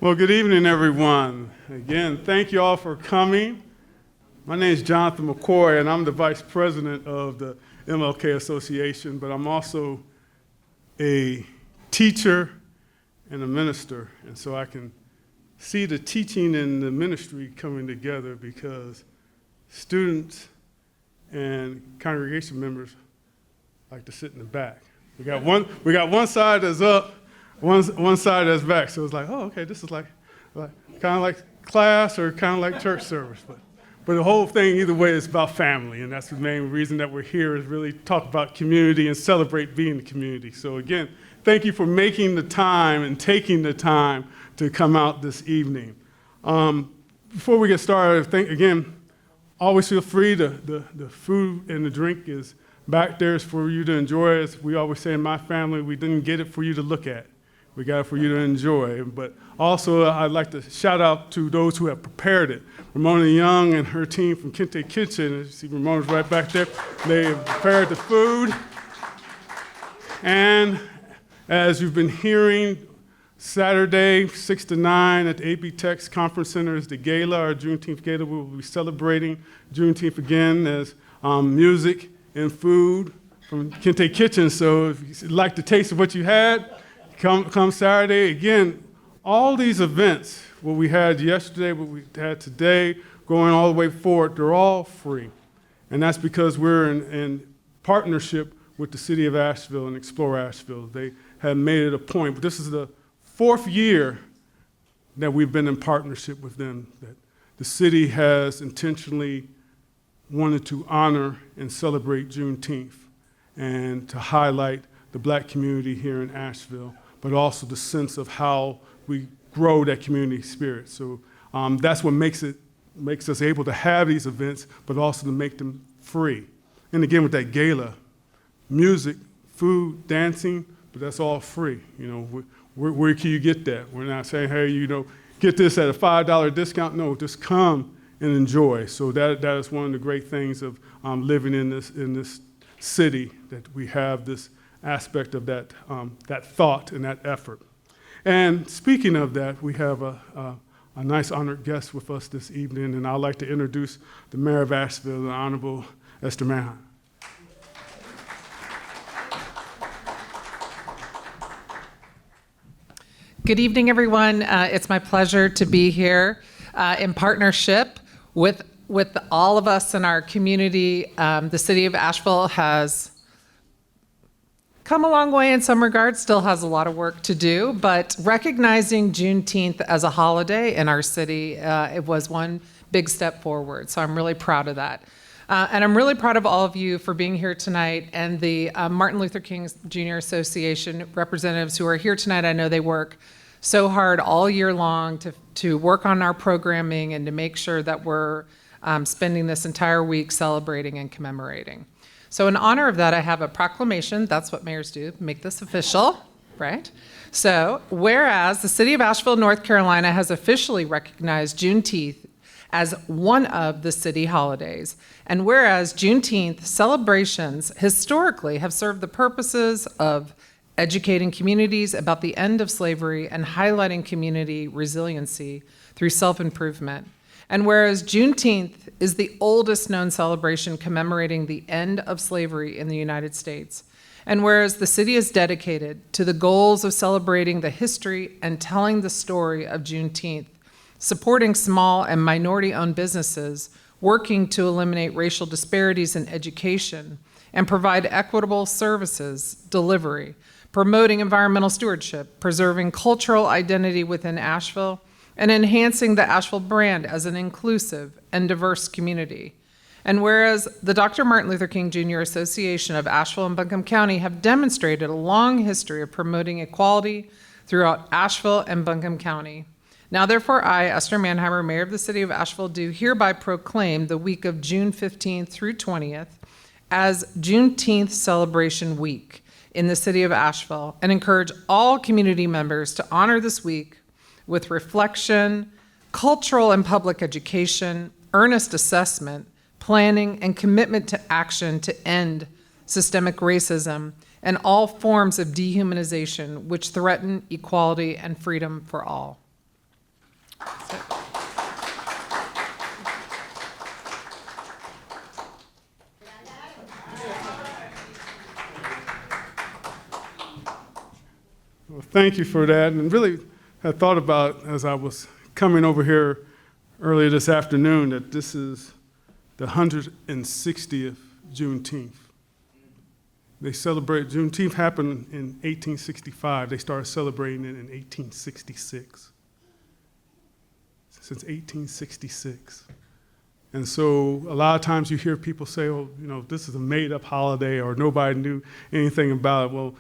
Well, good evening, everyone. Again, thank you all for coming. My name is Jonathan McCoy, and I'm the vice president of the MLK Association, but I'm also a teacher and a minister, and so I can see the teaching and the ministry coming together because students and congregation members like to sit in the back. We got one side that's up, one side that's back. So it's like, oh, okay, this is like kind of like class or kind of like church service. But the whole thing, either way, is about family, and that's the main reason that we're here is really talk about community and celebrate being the community. So again, thank you for making the time and taking the time to come out this evening. Before we get started, again, always feel free. The food and the drink is back there is for you to enjoy. As we always say in my family, we didn't get it for you to look at. We got it for you to enjoy. But also, I'd like to shout out to those who have prepared it. Ramona Young and her team from Kente Kitchen. As you see, Ramona's right back there. They have prepared the food. And as you've been hearing, Saturday, 6 to 9 at the AP Tech's Conference Center is the gala, our Juneteenth gala. We will be celebrating Juneteenth again as music and food from Kente Kitchen. So if you'd like to taste of what you had, come Saturday. Again, all these events, what we had yesterday, what we had today, going all the way forward, they're all free. And that's because we're in partnership with the city of Asheville and Explore Asheville. They have made it a point, but this is the 4th year that we've been in partnership with them, that the city has intentionally wanted to honor and celebrate Juneteenth and to highlight the Black community here in Asheville, but also the sense of how we grow that community spirit. So that's what makes us able to have these events, but also to make them free. And again, with that gala, music, food, dancing, but that's all free. You know, where can you get that? We're not saying, hey, get this at a $5 discount. No, just come and enjoy. So that is one of the great things of living in this city, that we have this aspect of that thought and that effort. And speaking of that, we have a nice honored guest with us this evening, and I'd like to introduce the Mayor of Asheville, the Honorable Esther Manheimer. Good evening, everyone. It's my pleasure to be here in partnership with all of us in our community. The city of Asheville has come a long way in some regards, still has a lot of work to do, but recognizing Juneteenth as a holiday in our city, it was one big step forward. So I'm really proud of that. And I'm really proud of all of you for being here tonight, and the Martin Luther King Jr. Association representatives who are here tonight. I know they work so hard all year long to work on our programming and to make sure that we're spending this entire week celebrating and commemorating. So in honor of that, I have a proclamation. That's what mayors do, make this official, right? So whereas the city of Asheville, North Carolina has officially recognized Juneteenth as one of the city holidays, and whereas Juneteenth celebrations historically have served the purposes of educating communities about the end of slavery and highlighting community resiliency through self-improvement. And whereas Juneteenth is the oldest known celebration commemorating the end of slavery in the United States, and whereas the city is dedicated to the goals of celebrating the history and telling the story of Juneteenth, supporting small and minority-owned businesses, working to eliminate racial disparities in education, and provide equitable services delivery, promoting environmental stewardship, preserving cultural identity within Asheville, and enhancing the Asheville brand as an inclusive and diverse community. And whereas the Dr. Martin Luther King Jr. Association of Asheville and Buncombe County have demonstrated a long history of promoting equality throughout Asheville and Buncombe County. Now therefore I, Esther Manheimer, Mayor of the City of Asheville, do hereby proclaim the week of June 15th through 20th as Juneteenth Celebration Week in the City of Asheville, and encourage all community members to honor this week with reflection, cultural and public education, earnest assessment, planning, and commitment to action to end systemic racism and all forms of dehumanization which threaten equality and freedom for all. thank you for that. And really, I thought about as I was coming over here earlier this afternoon that this is the 160th Juneteenth. They celebrate, Juneteenth happened in 1865. They started celebrating it in 1866. Since 1866. And so a lot of times you hear people say, oh, this is a made-up holiday or nobody knew anything about it. Well,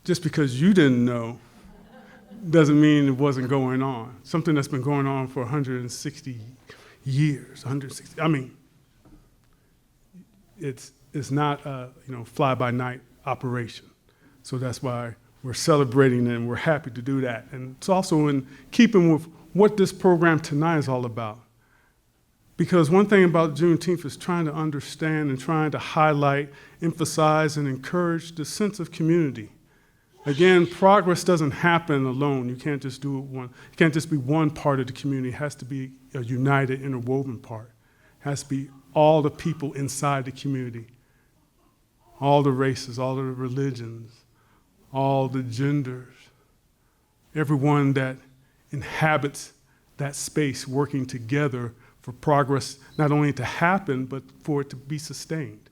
just because you didn't know doesn't mean it wasn't going on. Something that's been going on for 160 years, 160, it's not a fly-by-night operation. So that's why we're celebrating and we're happy to do that. And it's also in keeping with what this program tonight is all about. Because one thing about Juneteenth is trying to understand and trying to highlight, emphasize, and encourage the sense of community. Again, progress doesn't happen alone. You can't just do it one. It can't just be one part of the community. It has to be a united, interwoven part. It has to be all the people inside the community, all the races, all the religions, all the genders, everyone that inhabits that space working together for progress not only to happen, but for it to be sustained.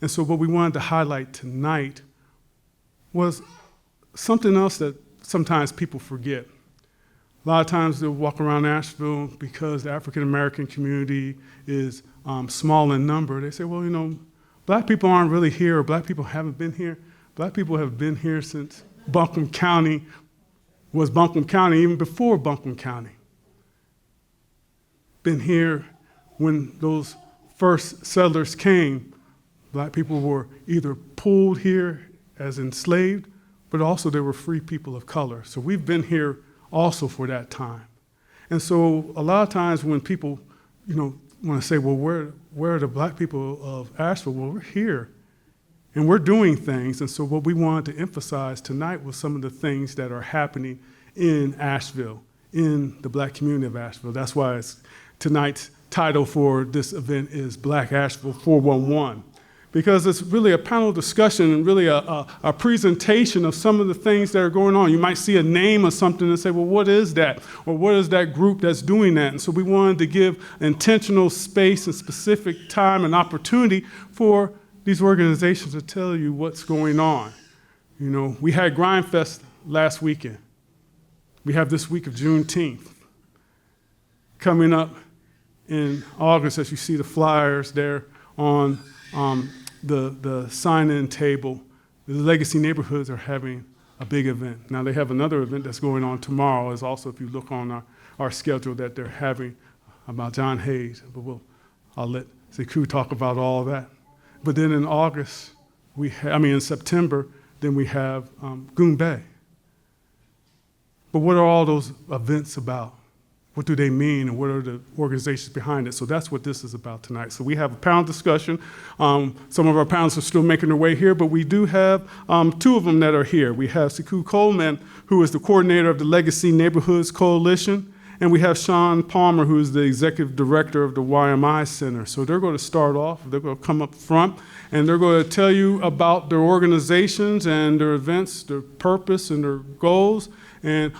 And so what we wanted to highlight tonight was something else that sometimes people forget. A lot of times they'll walk around Asheville because the African American community is small in number. They say, well, black people aren't really here, or black people haven't been here. Black people have been here since Buncombe County was Buncombe County, even before Buncombe County. Been here when those first settlers came. Black people were either pulled here as enslaved, but also they were free people of color. So we've been here also for that time. And so a lot of times when people, want to say, well, where are the black people of Asheville? Well, we're here and we're doing things. And so what we wanted to emphasize tonight was some of the things that are happening in Asheville, in the black community of Asheville. That's why tonight's title for this event is Black Asheville 411. Because it's really a panel discussion and really a presentation of some of the things that are going on. You might see a name or something and say, well, what is that? Or what is that group that's doing that? And so we wanted to give intentional space and specific time and opportunity for these organizations to tell you what's going on. We had Grindfest last weekend. We have this week of Juneteenth coming up in August, as you see the flyers there on the sign-in table. The legacy neighborhoods are having a big event. Now they have another event that's going on tomorrow, as also if you look on our schedule that they're having about John Hayes. But I'll let Sekou talk about all that. But then in August, in September, then we have Goombay. But what are all those events about? What do they mean, and what are the organizations behind it? So that's what this is about tonight. So we have a panel discussion. Some of our panelists are still making their way here, but we do have two of them that are here. We have Sekou Coleman, who is the coordinator of the Legacy Neighborhoods Coalition, and we have Sean Palmer, who is the executive director of the YMI Center. So they're going to start off. They're going to come up front, and they're going to tell you about their organizations and their events, their purpose, and their goals. And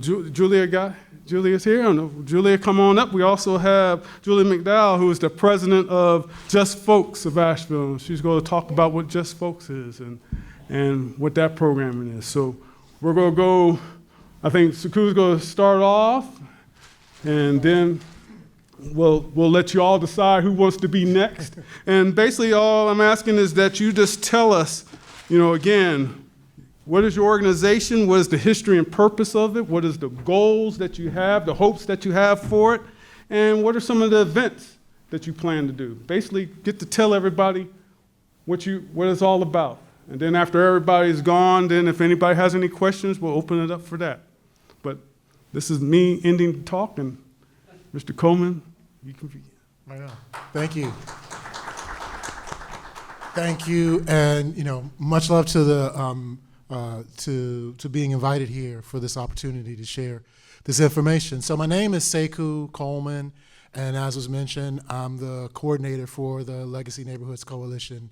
Julia's here. I don't know. Julia, come on up. We also have Julia McDowell, who is the president of Just Folks of Asheville. She's going to talk about what Just Folks is and what that programming is. So we're going to go, I think Sekou's going to start off, and then we'll let you all decide who wants to be next. And basically all I'm asking is that you just tell us, again, what is your organization? What is the history and purpose of it? What is the goals that you have, the hopes that you have for it? And what are some of the events that you plan to do? Basically, get to tell everybody what it's all about. And then after everybody's gone, then if anybody has any questions, we'll open it up for that. But this is me ending the talk, and Mr. Coleman, you can begin. Right on. Thank you. Thank you, and much love to the to being invited here for this opportunity to share this information. So my name is Sekou Coleman, and as was mentioned, I'm the coordinator for the Legacy Neighborhoods Coalition.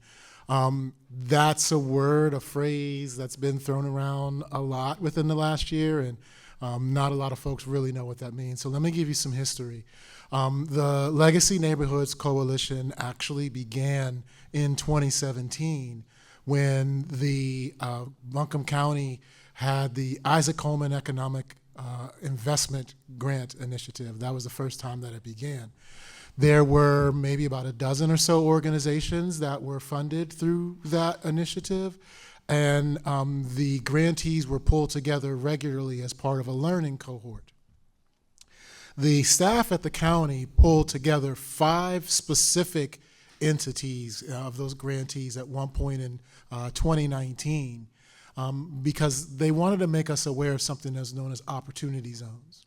That's a word, a phrase that's been thrown around a lot within the last year, and not a lot of folks really know what that means. So let me give you some history. The Legacy Neighborhoods Coalition actually began in 2017 when the Buncombe County had the Isaac Coleman Economic Investment Grant Initiative. That was the first time that it began. There were maybe about a dozen or so organizations that were funded through that initiative, and the grantees were pulled together regularly as part of a learning cohort. The staff at the county pulled together 5 specific entities of those grantees at one point in 2019 because they wanted to make us aware of something that's known as opportunity zones.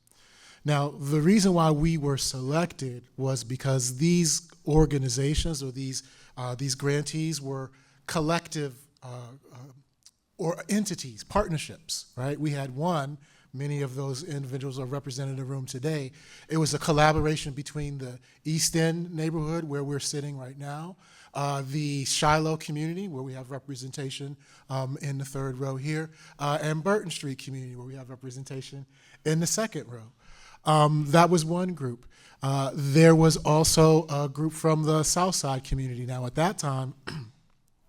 Now, the reason why we were selected was because these organizations or these grantees were collective or entities, partnerships, right? We had one, many of those individuals are represented in the room today. It was a collaboration between the East End neighborhood, where we're sitting right now, the Shiloh community, where we have representation in the 3rd row here, and Burton Street community, where we have representation in the 2nd row. That was one group. There was also a group from the South Side community. Now, at that time,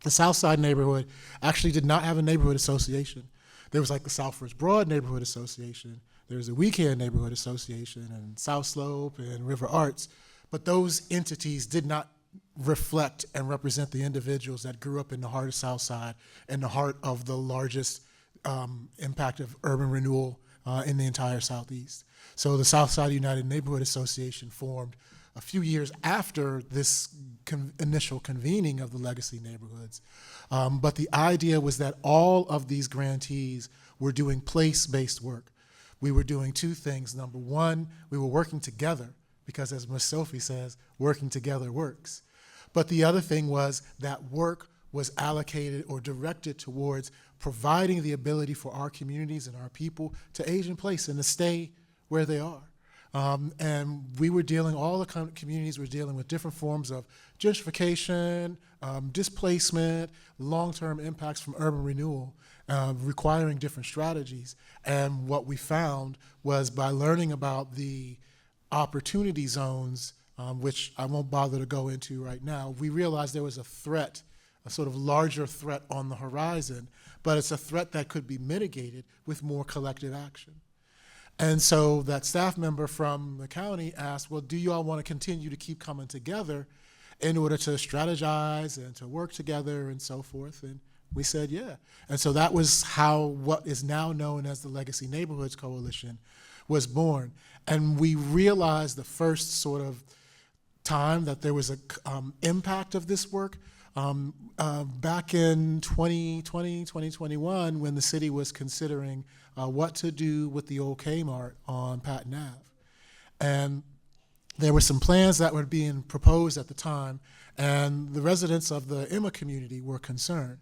the South Side neighborhood actually did not have a neighborhood association. There was like the South First Broad Neighborhood Association. There was a Weekend Neighborhood Association and South Slope and River Arts. But those entities did not reflect and represent the individuals that grew up in the heart of South Side and the heart of the largest impact of urban renewal in the entire Southeast. So the Southside United Neighborhood Association formed a few years after this initial convening of the legacy neighborhoods. But the idea was that all of these grantees were doing place-based work. We were doing 2 things. Number one, we were working together because, as Ms. Sophie says, working together works. But the other thing was that work was allocated or directed towards providing the ability for our communities and our people to age in place and to stay where they are. And we were dealing, all the communities were dealing with different forms of gentrification, displacement, long-term impacts from urban renewal, requiring different strategies. And what we found was by learning about the opportunity zones, which I won't bother to go into right now, we realized there was a threat, a sort of larger threat on the horizon, but it's a threat that could be mitigated with more collective action. And so that staff member from the county asked, well, do you all want to continue to keep coming together in order to strategize and to work together and so forth? And we said, yeah. And so that was how what is now known as the Legacy Neighborhoods Coalition was born. And we realized the first sort of time that there was an impact of this work back in 2020, 2021, when the city was considering what to do with the old Kmart on Patton Ave. And there were some plans that were being proposed at the time, and the residents of the Emma community were concerned.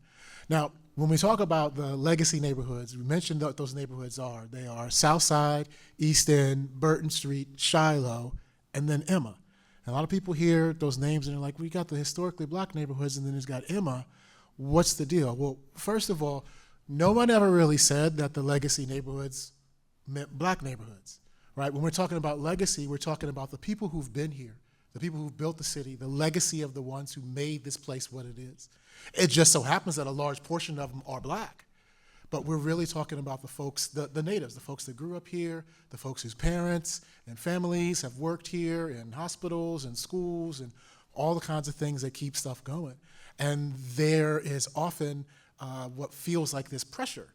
Now, when we talk about the legacy neighborhoods, we mentioned what those neighborhoods are. They are South Side, East End, Burton Street, Shiloh, and then Emma. And a lot of people hear those names and they're like, we got the historically black neighborhoods and then there's got Emma. What's the deal? Well, first of all, no one ever really said that the legacy neighborhoods meant black neighborhoods, right? When we're talking about legacy, we're talking about the people who've been here, the people who've built the city, the legacy of the ones who made this place what it is. It just so happens that a large portion of them are black. But we're really talking about the folks, the natives, the folks that grew up here, the folks whose parents and families have worked here in hospitals and schools and all the kinds of things that keep stuff going. And there is often what feels like this pressure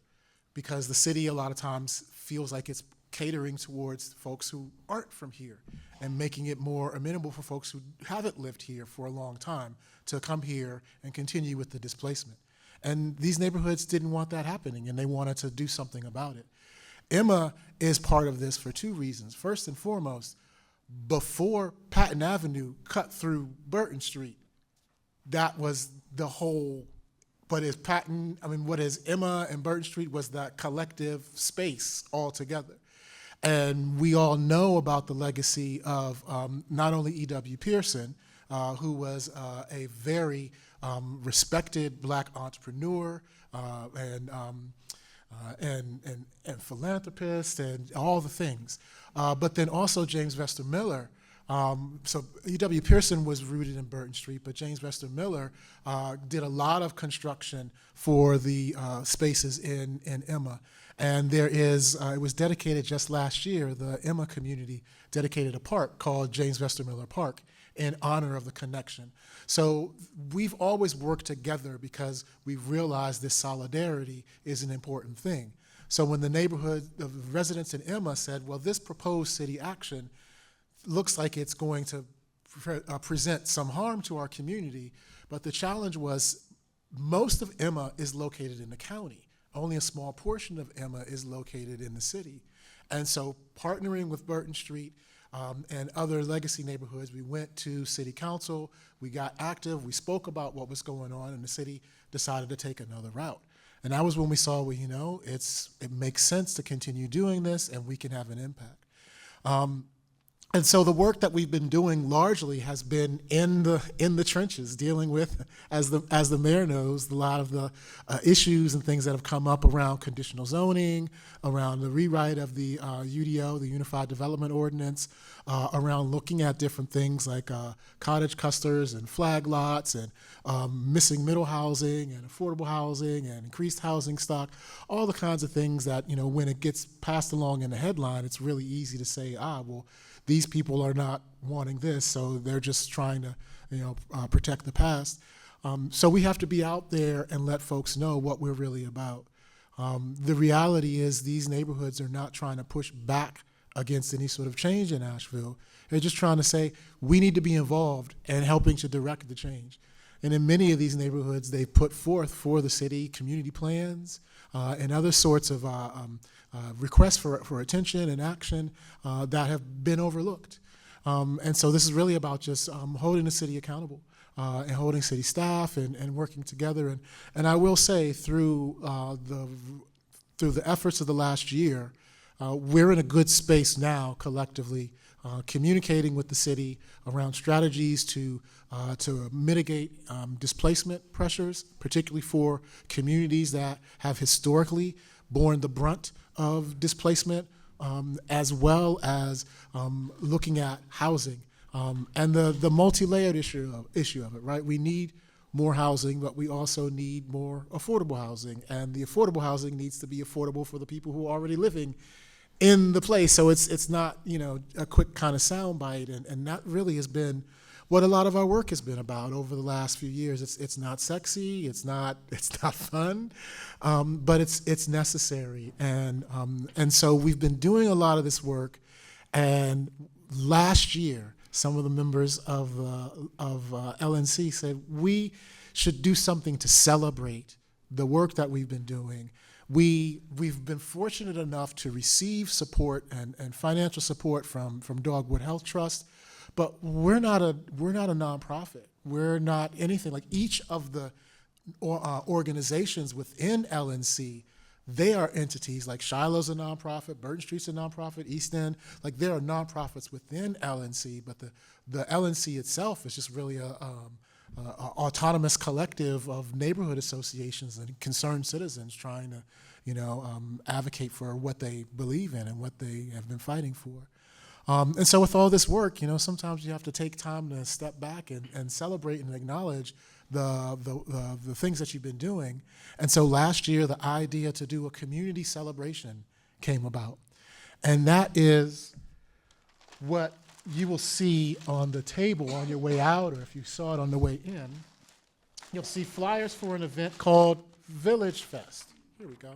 because the city a lot of times feels like it's catering towards folks who aren't from here and making it more amenable for folks who haven't lived here for a long time to come here and continue with the displacement. And these neighborhoods didn't want that happening, and they wanted to do something about it. Emma is part of this for 2 reasons. First and foremost, before Patton Avenue cut through Burton Street, that was the whole, what is Emma and Burton Street was that collective space altogether. And we all know about the legacy of not only E.W. Pearson, who was a very respected black entrepreneur and philanthropist and all the things. But then also James Vester Miller. So E.W. Pearson was rooted in Burton Street, but James Vester Miller did a lot of construction for the spaces in Emma. And there is, it was dedicated just last year, the Emma community dedicated a park called James Vester Miller Park in honor of the connection. So we've always worked together because we've realized this solidarity is an important thing. So when the neighborhood, the residents in Emma said, well, this proposed city action looks like it's going to present some harm to our community, but the challenge was most of Emma is located in the county. Only a small portion of Emma is located in the city. And so partnering with Burton Street and other legacy neighborhoods, we went to city council, we got active, we spoke about what was going on, and the city decided to take another route. And that was when we saw, well, you know, it makes sense to continue doing this and we can have an impact. And so the work that we've been doing largely has been in the trenches, dealing with, as the mayor knows, a lot of the issues and things that have come up around conditional zoning, around the rewrite of the UDO, the Unified Development Ordinance, around looking at different things like cottage clusters and flag lots and missing middle housing and affordable housing and increased housing stock, all the kinds of things that, you know, when it gets passed along in the headline, it's really easy to say, well, these people are not wanting this, so they're just trying to, you know, protect the past. So we have to be out there and let folks know what we're really about. The reality is these neighborhoods are not trying to push back against any sort of change in Asheville. They're just trying to say, we need to be involved in helping to direct the change. And in many of these neighborhoods, they've put forth for the city community plans and other sorts of requests for attention and action that have been overlooked. And so this is really about just holding the city accountable and holding city staff and working together. And I will say through the efforts of the last year, we're in a good space now collectively, communicating with the city around strategies to mitigate displacement pressures, particularly for communities that have historically borne the brunt of displacement, as well as looking at housing and the multi-layered issue of it, right? We need more housing, but we also need more affordable housing, and the affordable housing needs to be affordable for the people who are already living in the place. So it's not, you know, a quick kind of soundbite, and that really has been what a lot of our work has been about over the last few years. It's not sexy, it's not fun, but it's necessary, and so we've been doing a lot of this work. And last year, some of the members of LNC said we should do something to celebrate the work that we've been doing. We've been fortunate enough to receive support and financial support from Dogwood Health Trust, but we're not a nonprofit. We're not anything like each of the organizations within LNC. They are entities like Shiloh's a nonprofit, Burton Street's a nonprofit, East End, like there are nonprofits within LNC, but the LNC itself is just really a autonomous collective of neighborhood associations and concerned citizens trying to, you know, advocate for what they believe in and what they have been fighting for. And so with all this work, you know, sometimes you have to take time to step back and celebrate and acknowledge the things that you've been doing. And so last year, the idea to do a community celebration came about. And that is what you will see on the table on your way out, or if you saw it on the way in. You'll see flyers for an event called Village Fest. Here we go.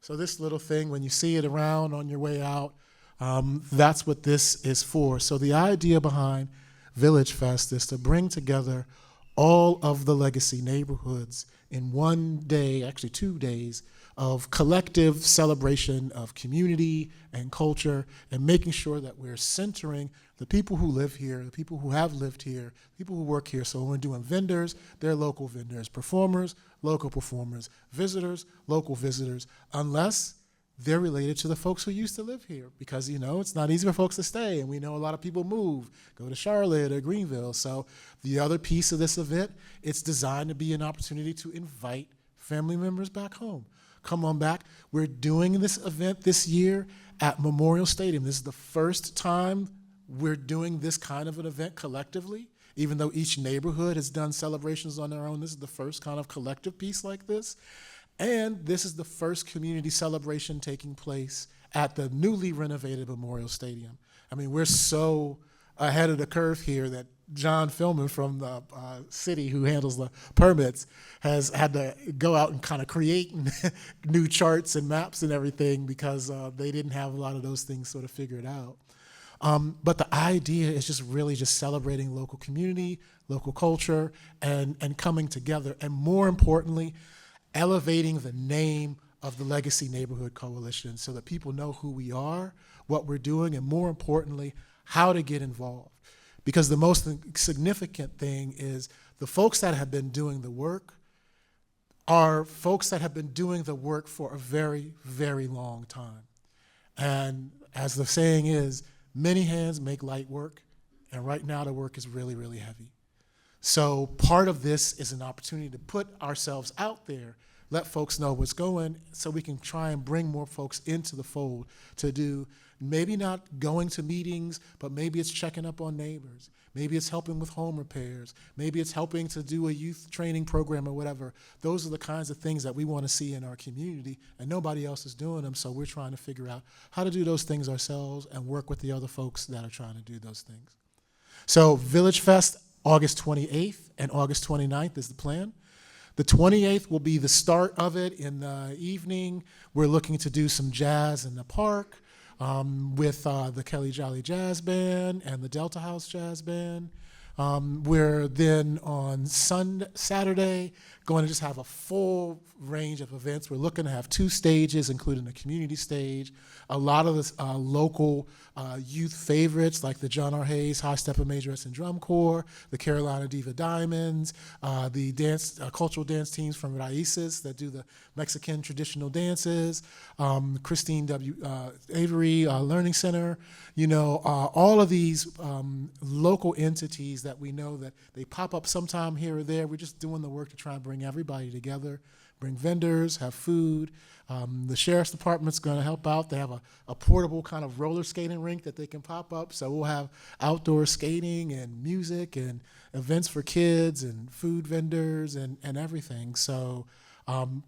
So this little thing, when you see it around on your way out, that's what this is for. So the idea behind Village Fest is to bring together all of the legacy neighborhoods in one day, actually 2 days, of collective celebration of community and culture, and making sure that we're centering the people who live here, the people who have lived here, people who work here. So when we're doing vendors, they're local vendors, performers, local performers, visitors, local visitors, unless they're related to the folks who used to live here because, it's not easy for folks to stay. And we know a lot of people move, go to Charlotte or Greenville. So the other piece of this event, it's designed to be an opportunity to invite family members back home. Come on back. We're doing this event this year at Memorial Stadium. This is the first time we're doing this kind of an event collectively. Even though each neighborhood has done celebrations on their own, this is the first kind of collective piece like this. And this is the first community celebration taking place at the newly renovated Memorial Stadium. I mean, we're so ahead of the curve here that John Philman from the city who handles the permits has had to go out and kind of create new charts and maps and everything because they didn't have a lot of those things sort of figured out. But the idea is just really just celebrating local community, local culture, and coming together. And more importantly, elevating the name of the Legacy Neighborhood Coalition so that people know who we are, what we're doing, and more importantly, how to get involved. Because the most significant thing is the folks that have been doing the work are folks that have been doing the work for a very, very long time. And as the saying is, many hands make light work, and right now the work is really, really heavy. So part of this is an opportunity to put ourselves out there, let folks know what's going, so we can try and bring more folks into the fold to do, maybe not going to meetings, but maybe it's checking up on neighbors. Maybe it's helping with home repairs. Maybe it's helping to do a youth training program or whatever. Those are the kinds of things that we want to see in our community, and nobody else is doing them, so we're trying to figure out how to do those things ourselves and work with the other folks that are trying to do those things. So Village Fest, August 28th and August 29th is the plan. The 28th will be the start of it in the evening. We're looking to do some jazz in the park with the Kelly Jolly Jazz Band and the Delta House Jazz Band. We're then on Saturday going to just have a full range of events. We're looking to have 2 stages, including a community stage, a lot of the local youth favorites like the John R. Hayes High Step and Majorette and Drum Corps, the Carolina Diva Diamonds, the dance cultural dance teams from Raíces that do the Mexican traditional dances, Christine W. Avery Learning Center, all of these local entities that we know that they pop up sometime here or there. We're just doing the work to try and bring everybody together, bring vendors, have food. The sheriff's department's going to help out. They have a portable kind of roller skating rink that they can pop up. So we'll have outdoor skating and music and events for kids and food vendors and everything. So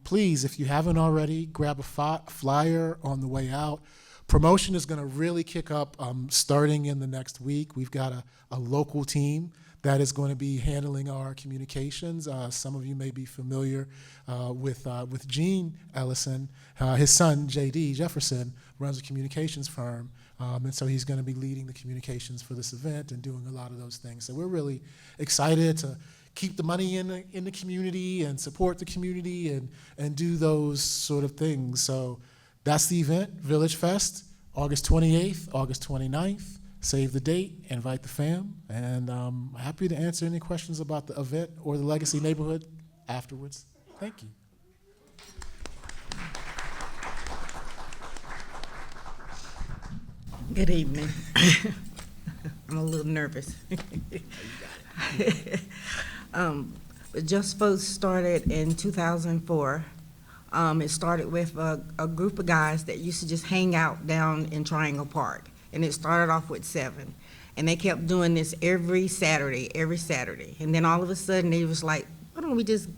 please, if you haven't already, grab a flyer on the way out. Promotion is going to really kick up starting in the next week. We've got a local team that is going to be handling our communications. Some of you may be familiar with Gene Ellison. His son, J.D. Jefferson, runs a communications firm, and so he's going to be leading the communications for this event and doing a lot of those things. So we're really excited to keep the money in the community and support the community and do those sort of things. So that's the event, Village Fest, August 28th, August 29th. Save the date, invite the fam, and I'm happy to answer any questions about the event or the Legacy Neighborhood afterwards. Thank you. Good evening. I'm a little nervous. Just Votes started in 2004. It started with a group of guys that used to just hang out down in Triangle Park. And it started off with 7. And they kept doing this every Saturday. And then all of a sudden they was like, why don't we just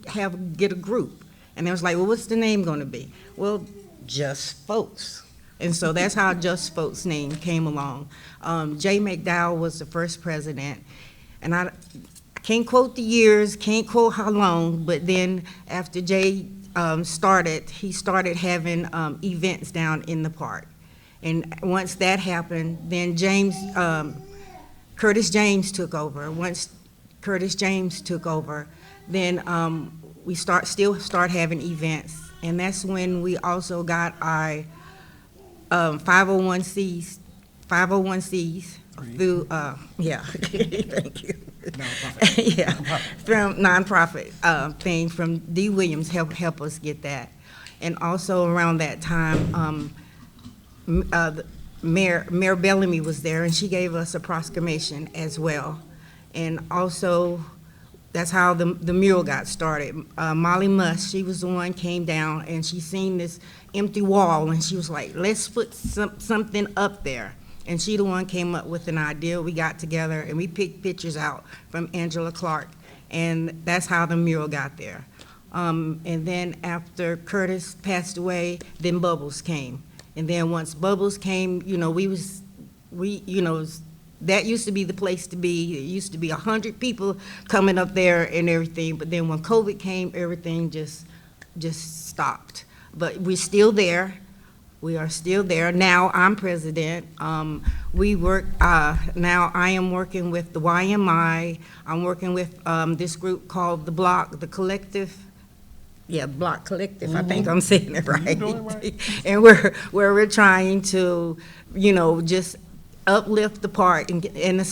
get a group? And they was like, well, what's the name gonna be? Well, Just Votes. And so that's how Just Votes name came along. Jay McDowell was the first president. And I can't quote the years, can't quote how long, but then after Jay started, he started having events down in the park. And once that happened, then Curtis James took over. Once Curtis James took over, then we still start having events. And that's when we also got our 501Cs through, thank you. Nonprofit. Yeah, from nonprofit thing from D. Williams help us get that. And also around that time, Mayor Bellamy was there, and she gave us a proclamation as well. And also, that's how the mural got started. Molly Musk, she was the one came down, and she seen this empty wall, and she was like, let's put something up there. And she the one came up with an idea. We got together, and we picked pictures out from Angela Clark, and that's how the mural got there. And then after Curtis passed away, then Bubbles came. And then once Bubbles came, that used to be the place to be. It used to be 100 people coming up there and everything. But then when COVID came, everything just stopped. But we're still there. We are still there. Now I'm president. We work, now I am working with the YMI. I'm working with this group called The Block, the Collective. Yeah, Block Collective, I think I'm saying it right. And we're trying to, just uplift the park and the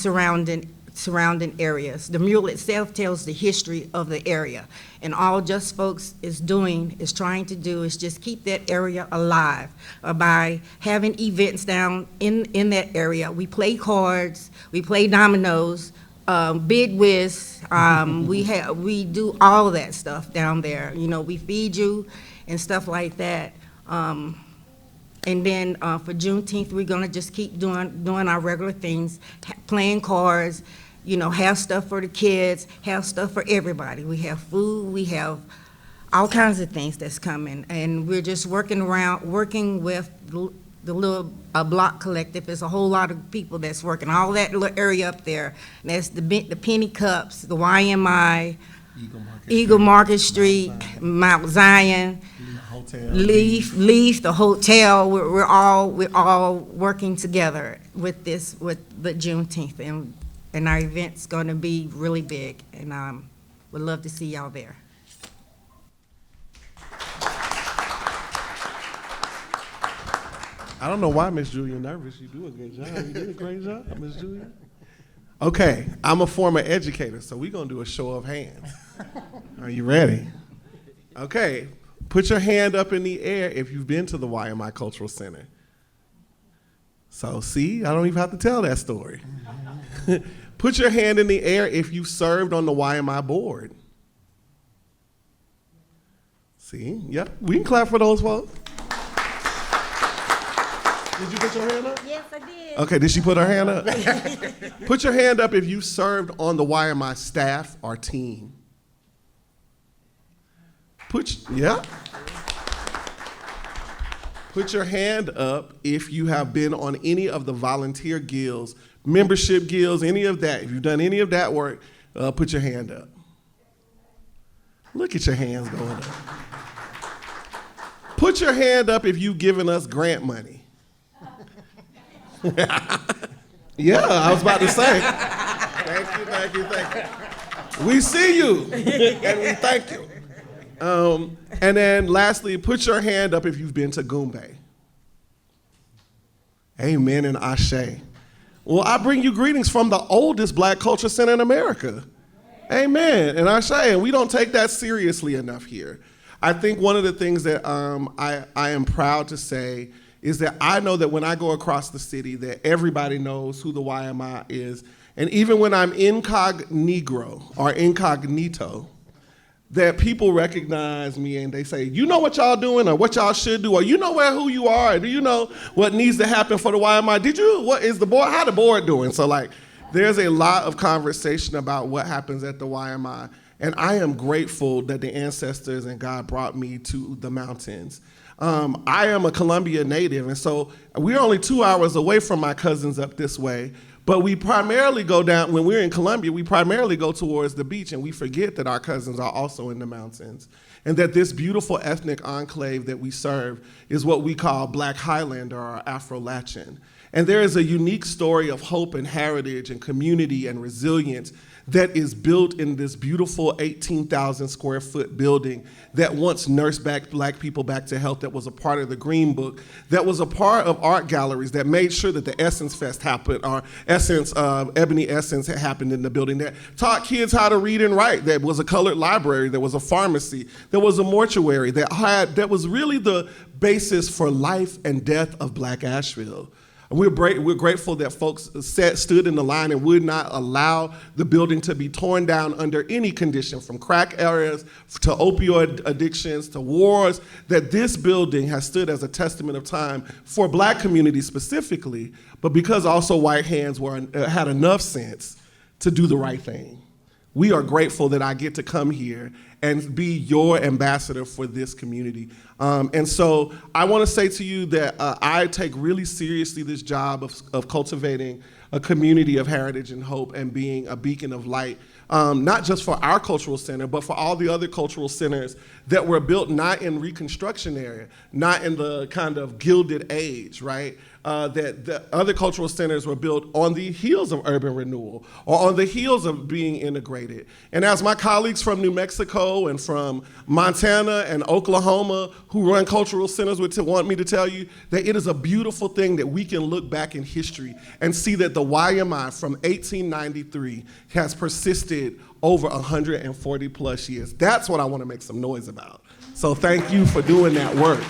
surrounding areas. The mural itself tells the history of the area. And all Just Folks is trying to do is just keep that area alive by having events down in that area. We play cards, we play dominoes, Bid Whiz, we do all of that stuff down there. We feed you and stuff like that. And then for Juneteenth, we're gonna just keep doing our regular things, playing cards, have stuff for the kids, have stuff for everybody. We have food, we have all kinds of things that's coming, and we're just working with the little Block Collective. There's a whole lot of people that's working all that little area up there. And that's the Penny Cups, the YMI, Eagle Market Street, Mount Zion, Leaf, the hotel. We're all working together with the Juneteenth, and our event's going to be really big, and would love to see y'all there. I don't know why Miss Julia nervous. You do a good job. You did a great job, Miss Julia. Okay, I'm a former educator, so we're gonna do a show of hands. Are you ready? Okay, put your hand up in the air if you've been to the YMI Cultural Center. So see, I don't even have to tell that story. Put your hand in the air if you served on the YMI board. See, yep, we can clap for those folks. Did you put your hand up? Yes, I did. Okay, did she put her hand up? Put your hand up if you served on the YMI staff or team. Put your hand up if you have been on any of the volunteer guilds, membership guilds, any of that. If you've done any of that work, put your hand up. Look at your hands going up. Put your hand up if you've given us grant money. Yeah, I was about to say. Thank you. We see you, and we thank you. And then lastly, put your hand up if you've been to Goombay. Amen and Ashe. Well, I bring you greetings from the oldest Black culture center in America. Amen and Ashe, and we don't take that seriously enough here. I think one of the things that I am proud to say is that I know that when I go across the city that everybody knows who the YMI is. And even when I'm incognito, that people recognize me and they say, you know what y'all doing or what y'all should do, or you know who you are, or do you know what needs to happen for the YMI? What is the board, how the board doing? So like, there's a lot of conversation about what happens at the YMI. And I am grateful that the ancestors and God brought me to the mountains. I am a Columbia native, and so we're only 2 hours away from my cousins up this way, but we primarily go down, when we're in Columbia, we primarily go towards the beach, and we forget that our cousins are also in the mountains, and that this beautiful ethnic enclave that we serve is what we call Black Highlander or Afro-Latchin. And there is a unique story of hope and heritage and community and resilience that is built in this beautiful 18,000 square foot building that once nursed back Black people back to health, that was a part of the Green Book, that was a part of art galleries, that made sure that the Essence Fest happened, or Ebony Essence had happened in the building, that taught kids how to read and write, that was a colored library, there was a pharmacy, there was a mortuary, that was really the basis for life and death of Black Asheville. We're grateful that folks stood in the line and would not allow the building to be torn down under any condition, from crack areas to opioid addictions to wars, that this building has stood as a testament of time for Black communities specifically, but because also white hands had enough sense to do the right thing. We are grateful that I get to come here and be your ambassador for this community. And so I want to say to you that I take really seriously this job of cultivating a community of heritage and hope and being a beacon of light, not just for our cultural center, but for all the other cultural centers that were built not in Reconstruction era, not in the kind of Gilded Age, right? That the other cultural centers were built on the heels of urban renewal or on the heels of being integrated. And as my colleagues from New Mexico and from Montana and Oklahoma who run cultural centers would want me to tell you, that it is a beautiful thing that we can look back in history and see that the YMI from 1893 has persisted over 140 plus years. That's what I want to make some noise about. So thank you for doing that work.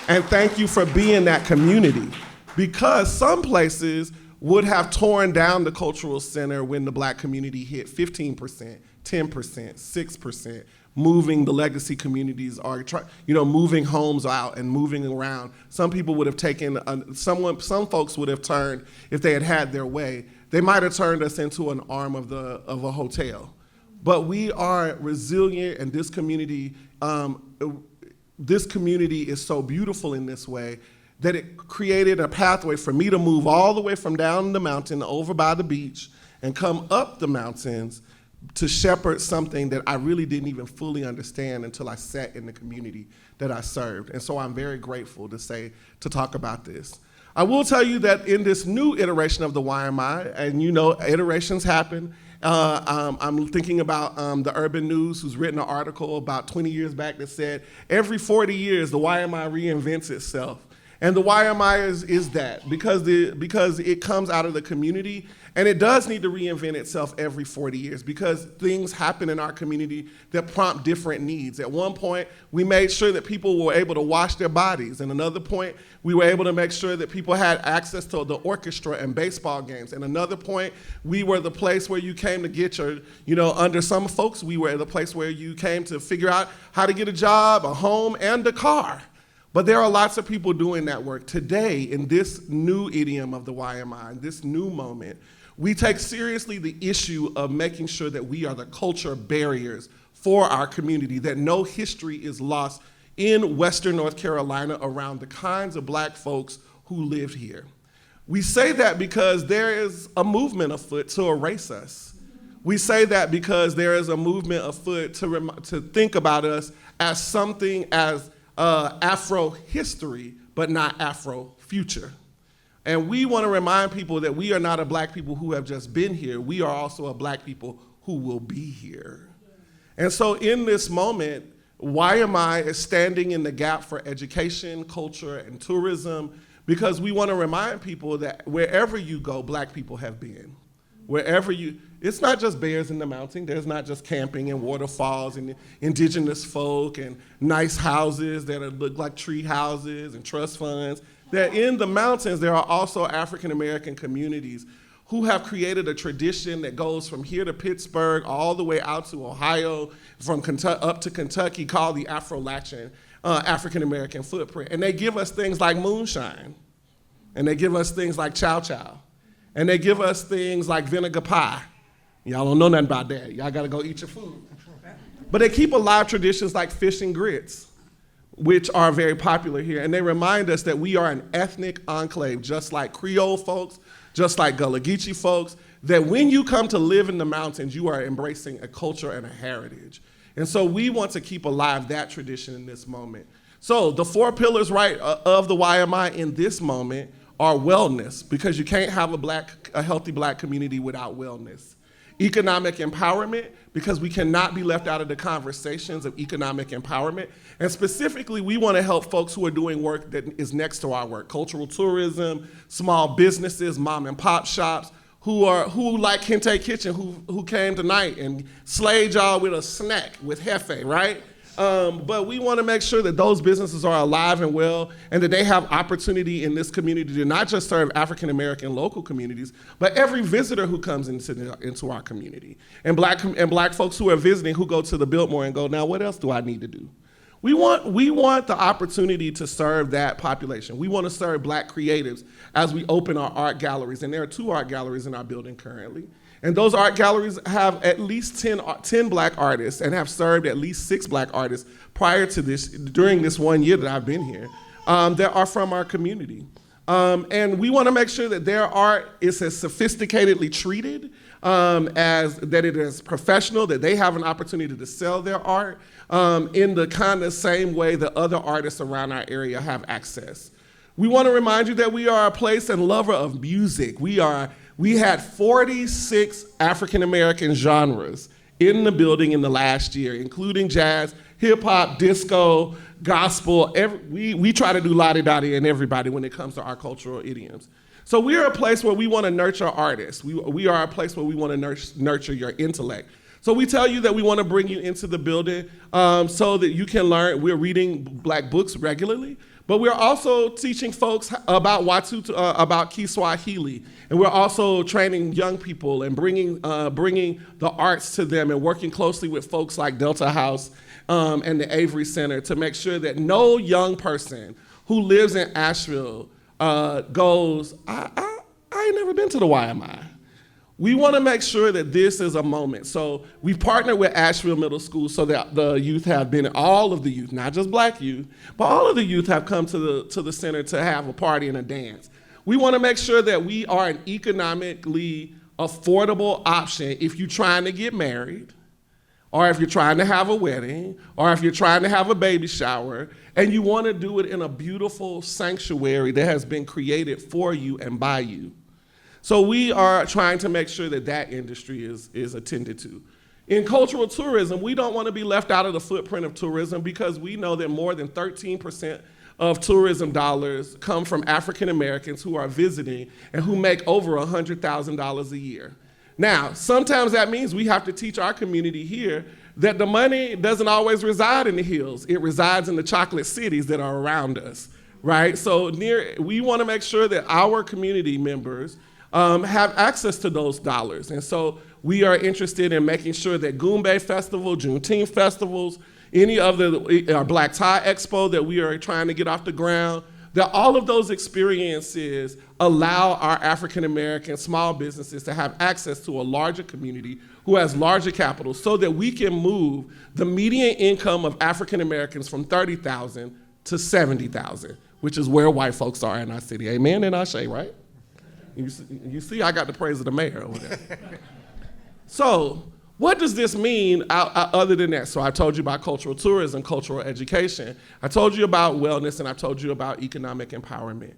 And thank you for being that community, because some places would have torn down the cultural center when the Black community hit 15%, 10%, 6%, moving the legacy communities, or moving homes out and moving around. Some people would have taken, some folks would have turned, if they had had their way, they might have turned us into an arm of a hotel. But we are resilient, and this community is so beautiful in this way that it created a pathway for me to move all the way from down the mountain over by the beach and come up the mountains to shepherd something that I really didn't even fully understand until I sat in the community that I served. And so I'm very grateful to talk about this. I will tell you that in this new iteration of the YMI, and iterations happen, I'm thinking about the Urban News, who's written an article about 20 years back that said, every 40 years, the YMI reinvents itself. And the YMI is that, because it comes out of the community, and it does need to reinvent itself every 40 years, because things happen in our community that prompt different needs. At one point, we made sure that people were able to wash their bodies. And another point, we were able to make sure that people had access to the orchestra and baseball games. And another point, we were the place where you came to get your, under some folks, we were the place where you came to figure out how to get a job, a home, and a car. But there are lots of people doing that work. Today, in this new idiom of the YMI, in this new moment, we take seriously the issue of making sure that we are the culture barriers for our community, that no history is lost in Western North Carolina around the kinds of Black folks who lived here. We say that because there is a movement afoot to erase us. We say that because there is a movement afoot to think about us as something as Afro history, but not Afro future. And we want to remind people that we are not a Black people who have just been here. We are also a Black people who will be here. And so in this moment, YMI is standing in the gap for education, culture, and tourism, because we want to remind people that wherever you go, Black people have been. It's not just bears in the mountain. There's not just camping and waterfalls and indigenous folk and nice houses that look like tree houses and trust funds. That in the mountains, there are also African American communities who have created a tradition that goes from here to Pittsburgh all the way out to Ohio, from up to Kentucky, called the Afro-Latchin African American footprint. And they give us things like moonshine, and they give us things like chow chow, and they give us things like vinegar pie. Y'all don't know nothing about that. Y'all gotta go eat your food. But they keep alive traditions like fish and grits, which are very popular here. And they remind us that we are an ethnic enclave, just like Creole folks, just like Gullah Geechee folks, that when you come to live in the mountains, you are embracing a culture and a heritage. And so we want to keep alive that tradition in this moment. So the 4 pillars, right, of the YMI in this moment are wellness, because you can't have a healthy black community without wellness. Economic empowerment, because we cannot be left out of the conversations of economic empowerment. And specifically, we want to help folks who are doing work that is next to our work. Cultural tourism, small businesses, mom and pop shops, who like Kente Kitchen, who came tonight and slayed y'all with a snack with Hefe, right? But we want to make sure that those businesses are alive and well, and that they have opportunity in this community to not just serve African American local communities, but every visitor who comes into our community. And black folks who are visiting, who go to the Biltmore and go, now what else do I need to do? We want the opportunity to serve that population. We want to serve black creatives as we open our art galleries, and there are 2 art galleries in our building currently. And those art galleries have at least 10 black artists and have served at least 6 black artists prior to this, during this 1 year that I've been here, that are from our community. And we want to make sure that their art is as sophisticatedly treated, as that it is professional, that they have an opportunity to sell their art in the kind of same way that other artists around our area have access. We want to remind you that we are a place and lover of music. We had 46 African American genres in the building in the last year, including jazz, hip hop, disco, gospel. We try to do lottie-dottie and everybody when it comes to our cultural idioms. So we are a place where we want to nurture artists. We are a place where we want to nurture your intellect. So we tell you that we want to bring you into the building so that you can learn. We're reading black books regularly, but we're also teaching folks about about Kiswahili, and we're also training young people and bringing the arts to them, and working closely with folks like Delta House and the Avery Center to make sure that no young person who lives in Asheville goes, I ain't never been to the YMI. We want to make sure that this is a moment. So we've partnered with Asheville Middle School so that the youth have been, all of the youth, not just black youth, but all of the youth have come to the center to have a party and a dance. We want to make sure that we are an economically affordable option if you're trying to get married, or if you're trying to have a wedding, or if you're trying to have a baby shower, and you want to do it in a beautiful sanctuary that has been created for you and by you. So we are trying to make sure that that industry is attended to. In cultural tourism, we don't want to be left out of the footprint of tourism, because we know that more than 13% of tourism dollars come from African Americans who are visiting and who make over $100,000 a year. Now, sometimes that means we have to teach our community here that the money doesn't always reside in the hills. It resides in the chocolate cities that are around us, right? So we want to make sure that our community members have access to those dollars. And so we are interested in making sure that Goombay Festival, Juneteenth festivals, any of our Black Tie Expo that we are trying to get off the ground, that all of those experiences allow our African American small businesses to have access to a larger community who has larger capital, so that we can move the median income of African Americans from $30,000 to $70,000, which is where white folks are in our city. Amen and Ashe, right? You see, I got the praise of the mayor over there. So what does this mean other than that? So I told you about cultural tourism, cultural education. I told you about wellness, and I told you about economic empowerment.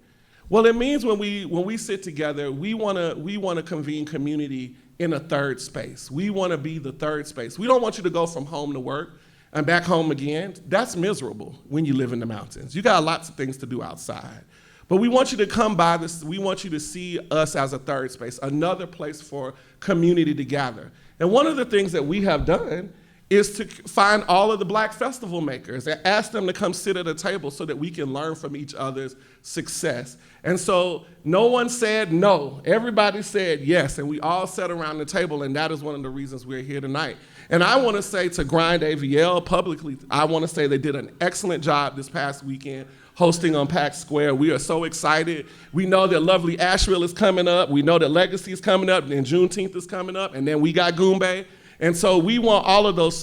Well, it means when we sit together, we want to convene community in a third space. We want to be the third space. We don't want you to go from home to work and back home again. That's miserable when you live in the mountains. You got lots of things to do outside. But we want you to come by this, we want you to see us as a third space, another place for community to gather. And one of the things that we have done is to find all of the black festival makers and ask them to come sit at a table so that we can learn from each other's success. And so no one said no, everybody said yes, and we all sat around the table, and that is one of the reasons we're here tonight. And I want to say to Grind AVL publicly, I want to say they did an excellent job this past weekend hosting on Pack Square. We are so excited. We know that lovely Asheville is coming up. We know that Legacy is coming up, and Juneteenth is coming up, and then we got Goombay. And so we want all of those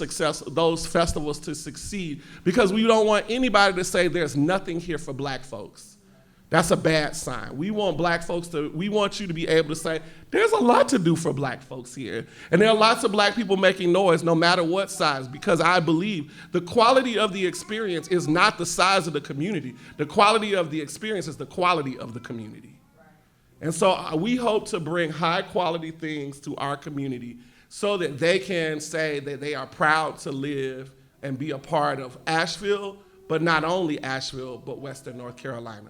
festivals to succeed, because we don't want anybody to say there's nothing here for black folks. That's a bad sign. We want we want you to be able to say, there's a lot to do for black folks here. And there are lots of black people making noise no matter what size, because I believe the quality of the experience is not the size of the community. The quality of the experience is the quality of the community. And so we hope to bring high quality things to our community so that they can say that they are proud to live and be a part of Asheville, but not only Asheville, but Western North Carolina.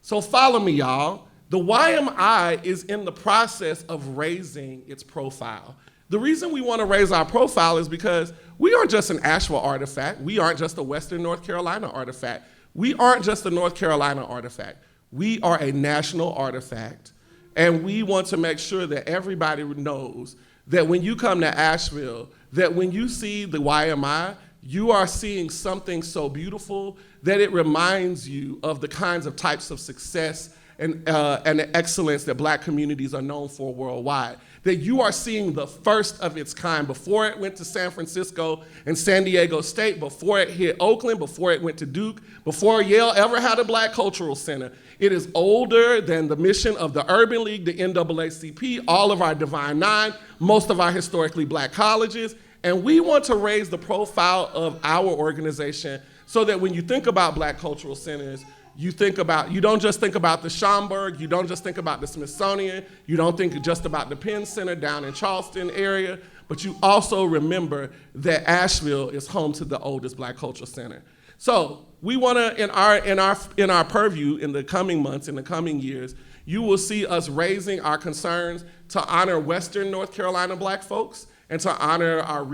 So follow me, y'all. The YMI is in the process of raising its profile. The reason we want to raise our profile is because we aren't just an Asheville artifact. We aren't just a Western North Carolina artifact. We aren't just a North Carolina artifact. We are a national artifact, and we want to make sure that everybody knows that when you come to Asheville, that when you see the YMI, you are seeing something so beautiful that it reminds you of the kinds of types of success and the excellence that Black communities are known for worldwide. That you are seeing the first of its kind before it went to San Francisco and San Diego State, before it hit Oakland, before it went to Duke, before Yale ever had a Black Cultural Center. It is older than the mission of the Urban League, the NAACP, all of our Divine Nine, most of our historically Black colleges, and we want to raise the profile of our organization so that when you think about Black cultural centers, you don't just think about the Schomburg, you don't just think about the Smithsonian, you don't think just about the Penn Center down in Charleston area, but you also remember that Asheville is home to the oldest Black cultural center. So we want to, in our purview in the coming months, in the coming years, you will see us raising our concerns to honor Western North Carolina Black folks and to honor our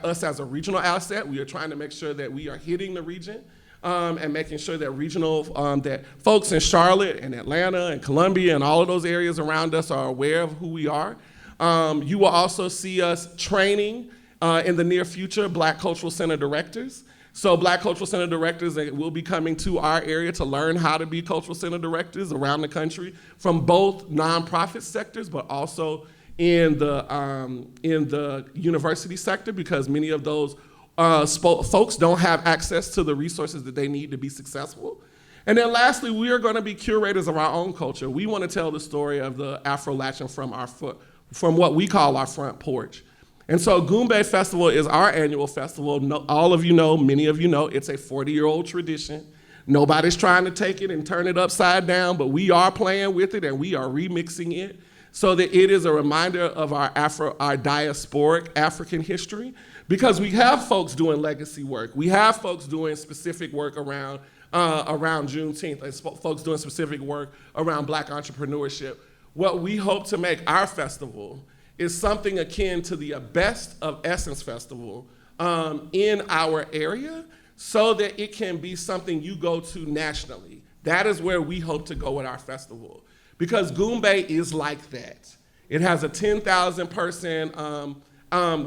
us as a regional asset. We are trying to make sure that we are hitting the region. And making sure that that folks in Charlotte and Atlanta and Columbia and all of those areas around us are aware of who we are. You will also see us training in the near future Black Cultural Center directors. So Black Cultural Center directors will be coming to our area to learn how to be cultural center directors around the country from both nonprofit sectors, but also in the university sector, because many of those folks don't have access to the resources that they need to be successful. And then lastly, we are going to be curators of our own culture. We want to tell the story of the Afro-Latino from what we call our front porch. And so Goombay Festival is our annual festival. All of you know, many of you know, it's a 40-year-old tradition. Nobody's trying to take it and turn it upside down, but we are playing with it and we are remixing it so that it is a reminder of our diasporic African history. Because we have folks doing legacy work. We have folks doing specific work around Juneteenth, and folks doing specific work around Black entrepreneurship. What we hope to make our festival is something akin to the Best of Essence Festival in our area so that it can be something you go to nationally. That is where we hope to go with our festival. Because Goombay is like that. It has a 10,000 person,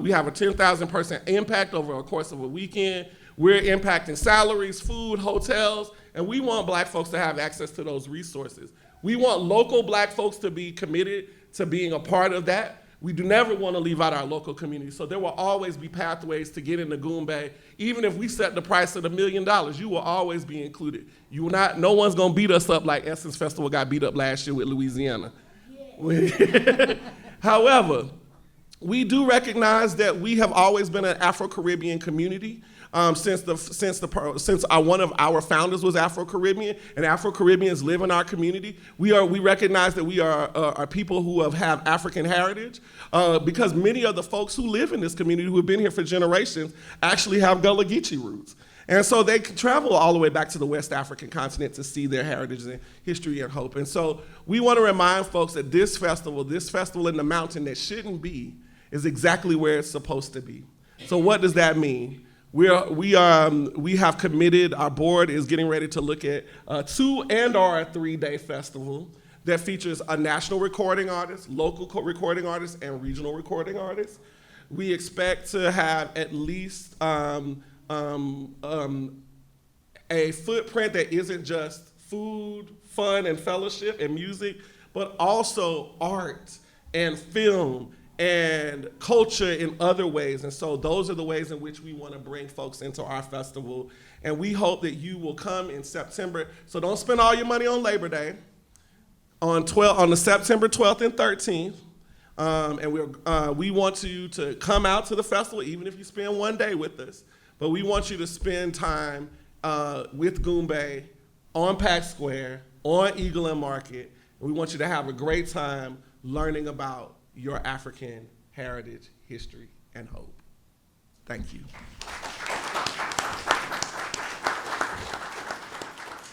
we have a 10,000 person impact over a course of a weekend. We're impacting salaries, food, hotels, and we want Black folks to have access to those resources. We want local Black folks to be committed to being a part of that. We do never want to leave out our local community. So there will always be pathways to get into Goombay. Even if we set the price at $1 million, you will always be included. You will not, no one's gonna beat us up like Essence Festival got beat up last year with Louisiana. Yeah. However, we do recognize that we have always been an Afro-Caribbean community. Since one of our founders was Afro-Caribbean, and Afro-Caribbeans live in our community, we recognize that we are people who have African heritage, because many of the folks who live in this community who have been here for generations actually have Gullah Geechee roots. And so they travel all the way back to the West African continent to see their heritage and history and hope. And so we want to remind folks that this festival in the mountain that shouldn't be, is exactly where it's supposed to be. So what does that mean? We have committed, our board is getting ready to look at a 2 and/or a 3-day festival that features a national recording artist, local recording artists, and regional recording artists. We expect to have at least a footprint that isn't just food, fun, and fellowship and music, but also art and film and culture in other ways. And so those are the ways in which we want to bring folks into our festival. And we hope that you will come in September. So don't spend all your money on Labor Day. On the September 12th and 13th. And we want you to come out to the festival, even if you spend one day with us. But we want you to spend time with Goombay on Pack Square, on Eagle and Market, We want you to have a great time learning about your African heritage, history, and hope. Thank you.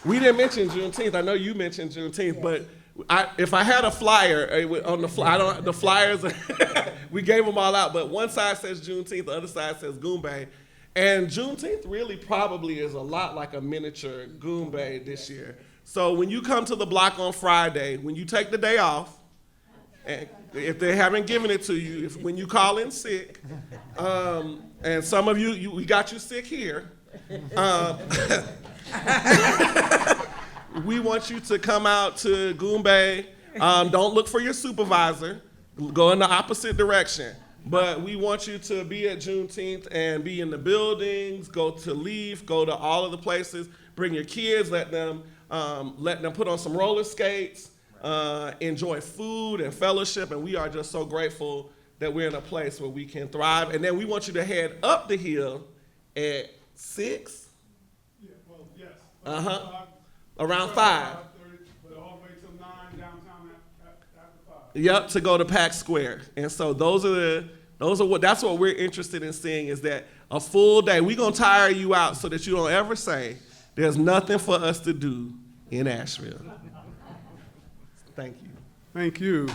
We didn't mention Juneteenth. I know you mentioned Juneteenth, but if I had a flyer on the the flyers, we gave them all out, but one side says Juneteenth, the other side says Goombay. And Juneteenth really probably is a lot like a miniature Goombay this year. So when you come to the block on Friday, when you take the day off, and if they haven't given it to you, when you call in sick, and some of you, we got you sick here, we want you to come out to Goombay. Don't look for your supervisor. Go in the opposite direction. But we want you to be at Juneteenth and be in the buildings, go to Leaf, go to all of the places, bring your kids, let them put on some roller skates, enjoy food and fellowship, and we are just so grateful that we're in a place where we can thrive. And then we want you to head up the hill at 6? Yeah, well, yes. Around 5. But all the way till 9 downtown after 5. Yep, to go to Pack Square. And so that's what we're interested in seeing, is that a full day. We're gonna tire you out so that you don't ever say there's nothing for us to do in Asheville. Thank you. Thank you.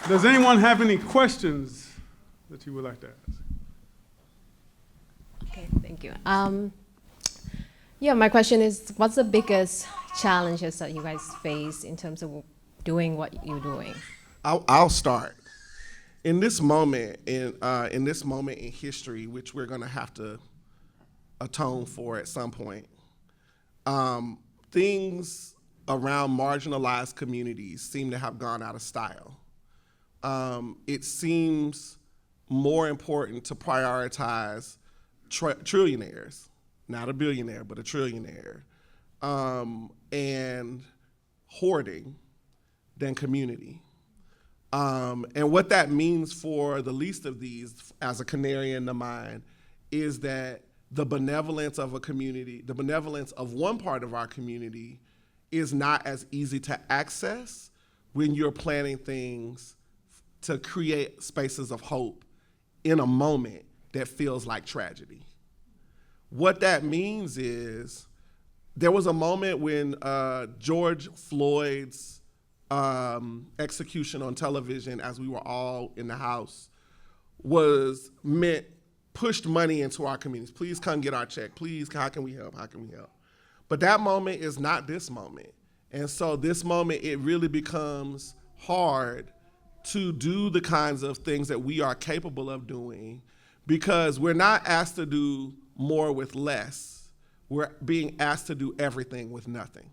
Does anyone have any questions that you would like to ask? Okay, thank you. Yeah, my question is, what's the biggest challenges that you guys face in terms of doing what you're doing? I'll start. In this moment in history, which we're going to have to atone for at some point, things around marginalized communities seem to have gone out of style. It seems more important to prioritize trillionaires, not a billionaire, but a trillionaire, and hoarding than community. And what that means for the least of these, as a canary in the mine, is that the benevolence of a community, the benevolence of one part of our community, is not as easy to access when you're planning things to create spaces of hope in a moment that feels like tragedy. What that means is, there was a moment when George Floyd's execution on television, as we were all in the house, pushed money into our communities. Please come get our check. Please, how can we help? How can we help? But that moment is not this moment. And so this moment, it really becomes hard to do the kinds of things that we are capable of doing, because we're not asked to do more with less. We're being asked to do everything with nothing.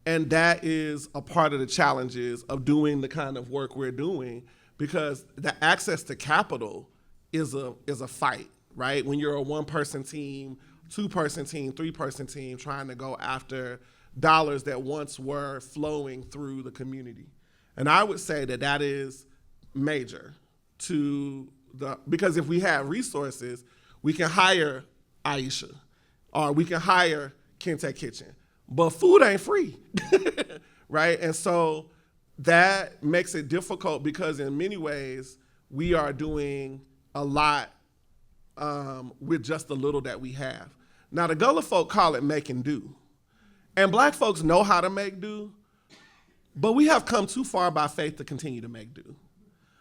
And that is a part of the challenges of doing the kind of work we're doing, because the access to capital is a fight, right? When you're a one-person team, two-person team, three-person team trying to go after dollars that once were flowing through the community. And I would say that is major because if we have resources, we can hire Aisha, or we can hire Kente Kitchen. But food ain't free, right? And so that makes it difficult, because in many ways, we are doing a lot with just the little that we have. Now, the Gullah folk call it making do. And Black folks know how to make do, but we have come too far by faith to continue to make do.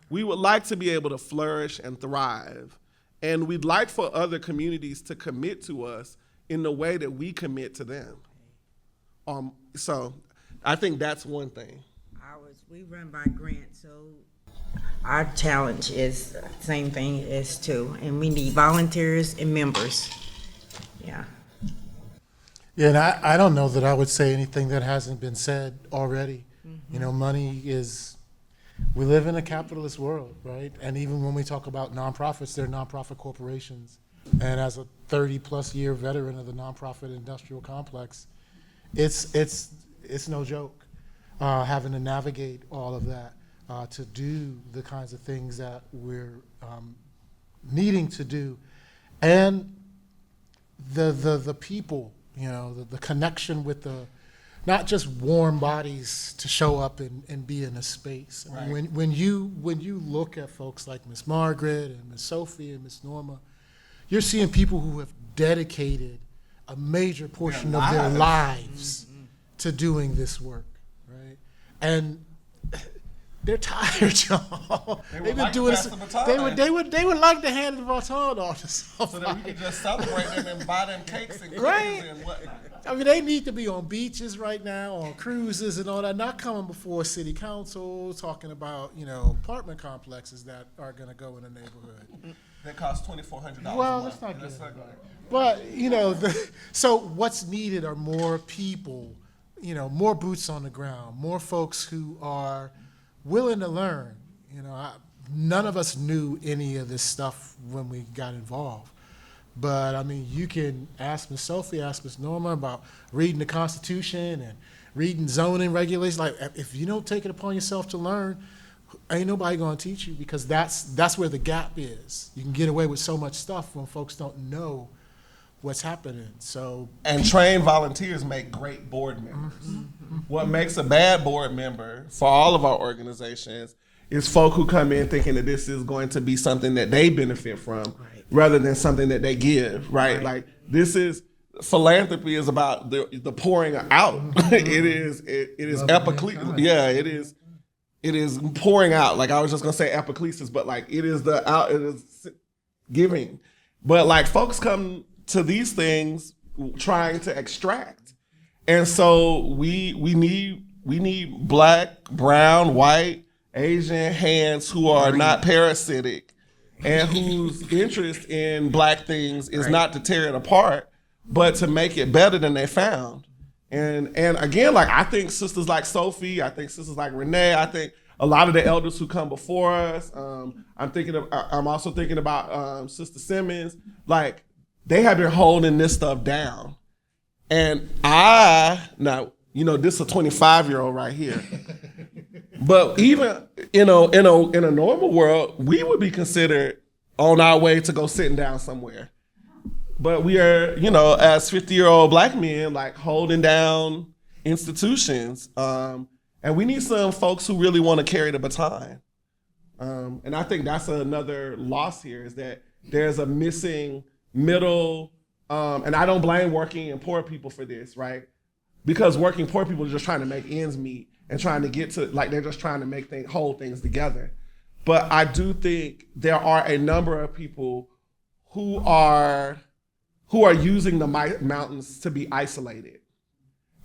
We would like to be able to flourish and thrive, and we'd like for other communities to commit to us in the way that we commit to them. So I think that's one thing. We run by grant, so our challenge is the same thing as too, and we need volunteers and members. Yeah. Yeah, and I don't know that I would say anything that hasn't been said already. Mm-hmm. You know, we live in a capitalist world, right? And even when we talk about nonprofits, they're nonprofit corporations. And as a 30-plus year veteran of the nonprofit industrial complex, it's no joke having to navigate all of that to do the kinds of things that we're needing to do. And the people the connection with not just warm bodies to show up and be in a space. I mean, when you look at folks like Miss Margaret and Miss Sophie and Miss Norma, you're seeing people who have dedicated a major portion of their lives to doing this work, right? And they're tired, y'all. They've been doing this. They would like to hand the baton off to somebody. So that we can just celebrate them and buy them cakes and cookies Right. and whatnot. I mean, they need to be on beaches right now, on cruises and all that, not coming before city council, talking about, apartment complexes that are gonna go in the neighborhood. That costs $2,400 Well, a month. let's not That's get not good. But, so what's needed are more people, more boots on the ground, more folks who are willing to learn. None of us knew any of this stuff when we got involved. But, I mean, you can ask Ms. Sophie, ask Ms. Norma about reading the Constitution and reading zoning regulations. Like, if you don't take it upon yourself to learn, ain't nobody going to teach you, because that's where the gap is. You can get away with so much stuff when folks don't know what's happening. So, And trained volunteers make great board members. What makes a bad board member for all of our organizations is folk who come in thinking that this is going to be something that they benefit from rather than something that they give, right? Like, philanthropy is about the pouring out. It is epiclesis. Yeah, it is pouring out. Like, I was just gonna say epiclesis, but like it is giving. But like, folks come to these things trying to extract. And so we need black, brown, white, Asian hands who are not parasitic and whose interest in black things is not to tear it apart, but to make it better than they found. And again, like, I think sisters like Sophie, I think sisters like Renee, I think a lot of the elders who come before us, I'm also thinking about Sister Simmons, like, they have been holding this stuff down. And this is a 25-year-old right here. But even in a normal world, we would be considered on our way to go sitting down somewhere. But we are, as 50-year-old black men, like, holding down institutions. And we need some folks who really want to carry the baton. And I think that's another loss here, is that there's a missing middle. And I don't blame working and poor people for this, right? Because working poor people are just trying to make ends meet and trying to get to, like, they're just trying to make hold things together. But I do think there are a number of people who are using the mountains to be isolated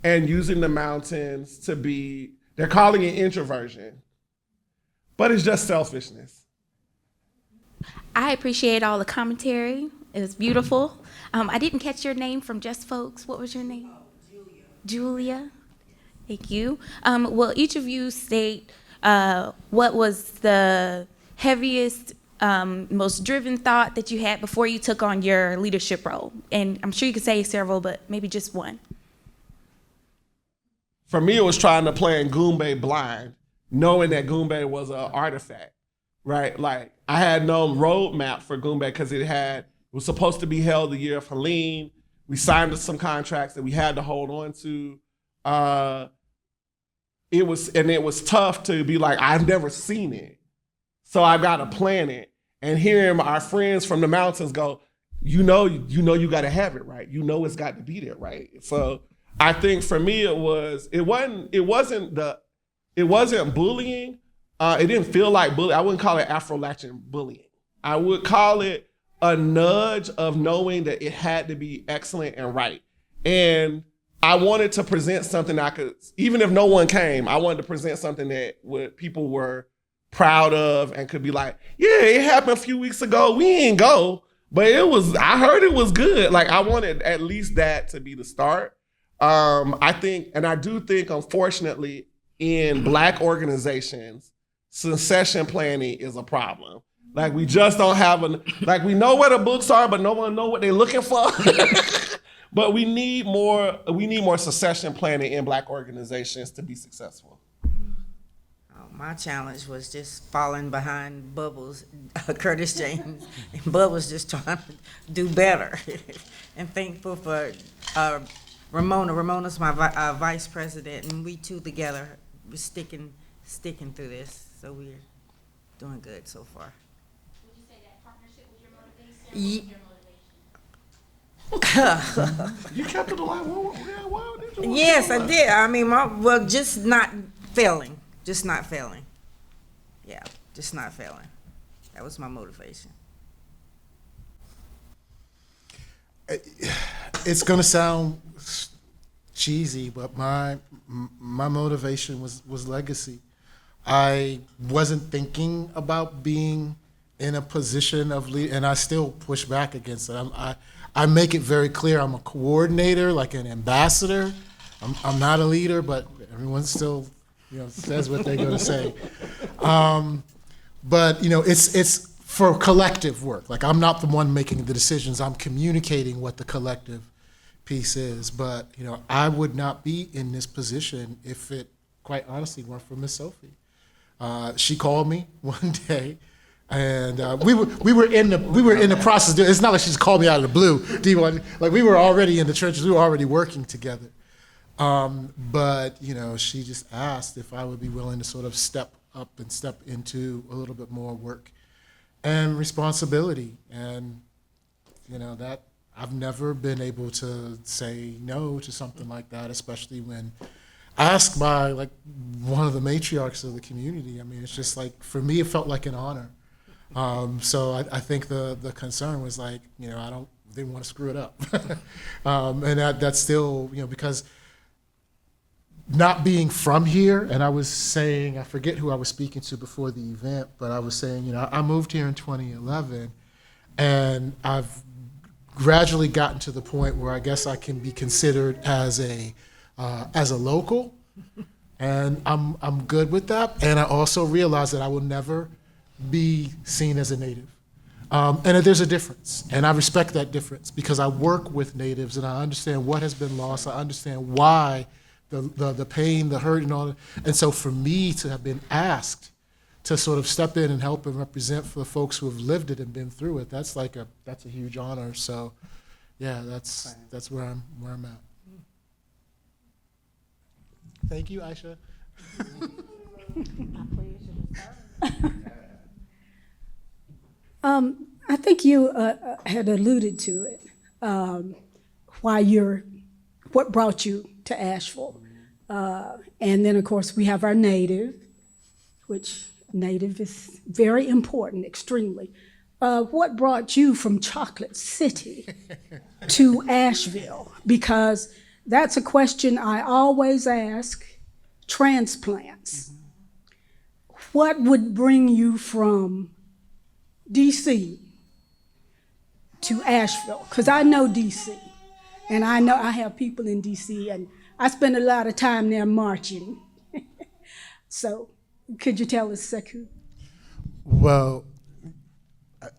and using the mountains to be, they're calling it introversion, but it's just selfishness. I appreciate all the commentary. It was beautiful. I didn't catch your name from Just Folks. What was your name? Julia. Thank you. Will each of you state what was the heaviest, most driven thought that you had before you took on your leadership role? And I'm sure you could say several, but maybe just one. For me, it was trying to play in Goombay blind, knowing that Goombay was an artifact, right? Like, I had no roadmap for Goombay because it was supposed to be held the year of Helene. We signed some contracts that we had to hold on to. It was tough to be like, I've never seen it, so I've got to plan it. And hearing our friends from the mountains go, you got to have it, right? It's got to be there, right? So I think for me, it wasn't bullying. It didn't feel like bullying. I wouldn't call it Afro-Latin bullying. I would call it a nudge of knowing that it had to be excellent and right. And I wanted to present something I could, even if no one came, I wanted to present something that people were proud of and could be like, yeah, it happened a few weeks ago. We ain't go, but I heard it was good. Like, I wanted at least that to be the start. I do think, unfortunately, in Black organizations, succession planning is a problem. Like, we just don't have we know where the books are, but no one know what they're looking for. But we need more succession planning in Black organizations to be successful. My challenge was just falling behind Bubbles, Curtis James, and Bubbles just trying to do better. And thankful for Ramona's my vice president, and we two together, we're sticking through this, so we're doing good so far. Would you say that partnership was your motivation? You kept it alive. Why did you? Yes, I did. I mean, just not failing. Yeah, just not failing. That was my motivation. It's gonna sound cheesy, but my motivation was legacy. I wasn't thinking about being in a position of lead, and I still push back against it. I make it very clear I'm a coordinator, like an ambassador. I'm not a leader, but everyone still, says what they're gonna say. But it's for collective work. Like, I'm not the one making the decisions. I'm communicating what the collective piece is. But I would not be in this position if it, quite honestly, weren't for Miss Sophie. She called me one day, and we were in the process. It's not like she just called me out of the blue. Like, we were already in the trenches. We were already working together. But she just asked if I would be willing to sort of step up and step into a little bit more work and responsibility. And that I've never been able to say no to something like that, especially when asked by like one of the matriarchs of the community. I mean, it's just like, for me, it felt like an honor. So I think the concern was like, didn't want to screw it up. And that's still, because not being from here, and I was saying, I forget who I was speaking to before the event, but I was saying, I moved here in 2011, and I've gradually gotten to the point where I guess I can be considered as a local, and I'm good with that. And I also realize that I will never be seen as a native. And that there's a difference, and I respect that difference because I work with natives and I understand what has been lost. I understand why the pain, the hurt, and all that. And so for me to have been asked to sort of step in and help and represent for the folks who have lived it and been through it, that's a huge honor. So yeah, that's where I'm at. Thank you, Aisha. I think you had alluded to it, what brought you to Asheville. And then, of course, we have our native, which native is very important, extremely. What brought you from Chocolate City to Asheville? Because that's a question I always ask transplants. What would bring you from DC to Asheville? Because I know DC, and I know I have people in DC, and I spend a lot of time there marching. So could you tell us, Sekou? Well,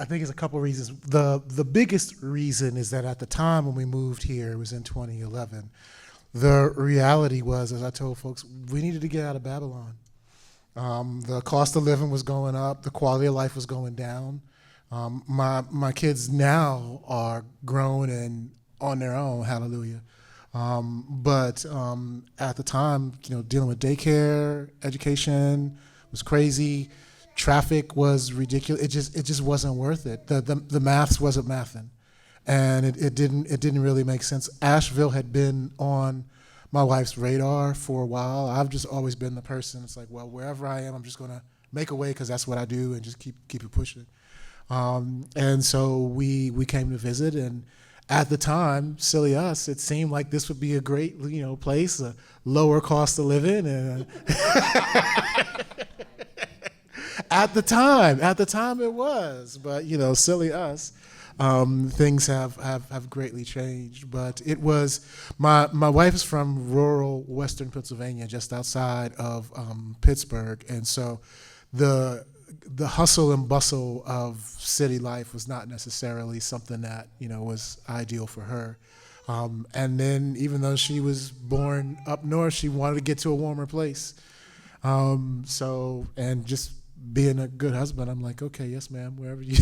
I think it's a couple of reasons. The biggest reason is that at the time when we moved here, it was in 2011, the reality was, as I told folks, we needed to get out of Babylon. The cost of living was going up, the quality of life was going down. My kids now are grown and on their own, hallelujah. But at the time, dealing with daycare, education was crazy. Traffic was ridiculous. It just wasn't worth it. The maths wasn't mathing, and it didn't really make sense. Asheville had been on my wife's radar for a while. I've just always been the person. It's like, well, wherever I am, I'm just gonna make a way because that's what I do, and just keep it pushing. And so we came to visit, and at the time, silly us, it seemed like this would be a great place, a lower cost of living, and At the time it was, but silly us. Things have greatly changed. But it was my wife is from rural Western Pennsylvania, just outside of Pittsburgh, and so the hustle and bustle of city life was not necessarily something that was ideal for her. And then, even though she was born up north, she wanted to get to a warmer place. And just being a good husband, I'm like, okay, yes, ma'am, wherever you.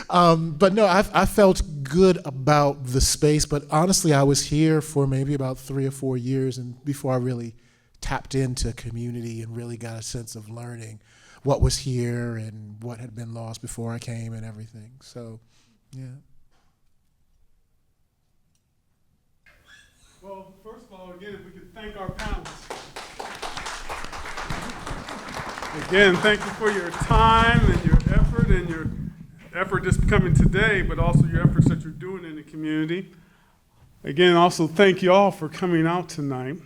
But no, I felt good about the space, but honestly, I was here for maybe about 3 or 4 years and before I really tapped into community and really got a sense of learning what was here and what had been lost before I came and everything. So, yeah. Well, first of all, again, if we could thank our panelists. Again, thank you for your time and your effort just coming today, but also your efforts that you're doing in the community. Again, also thank you all for coming out tonight.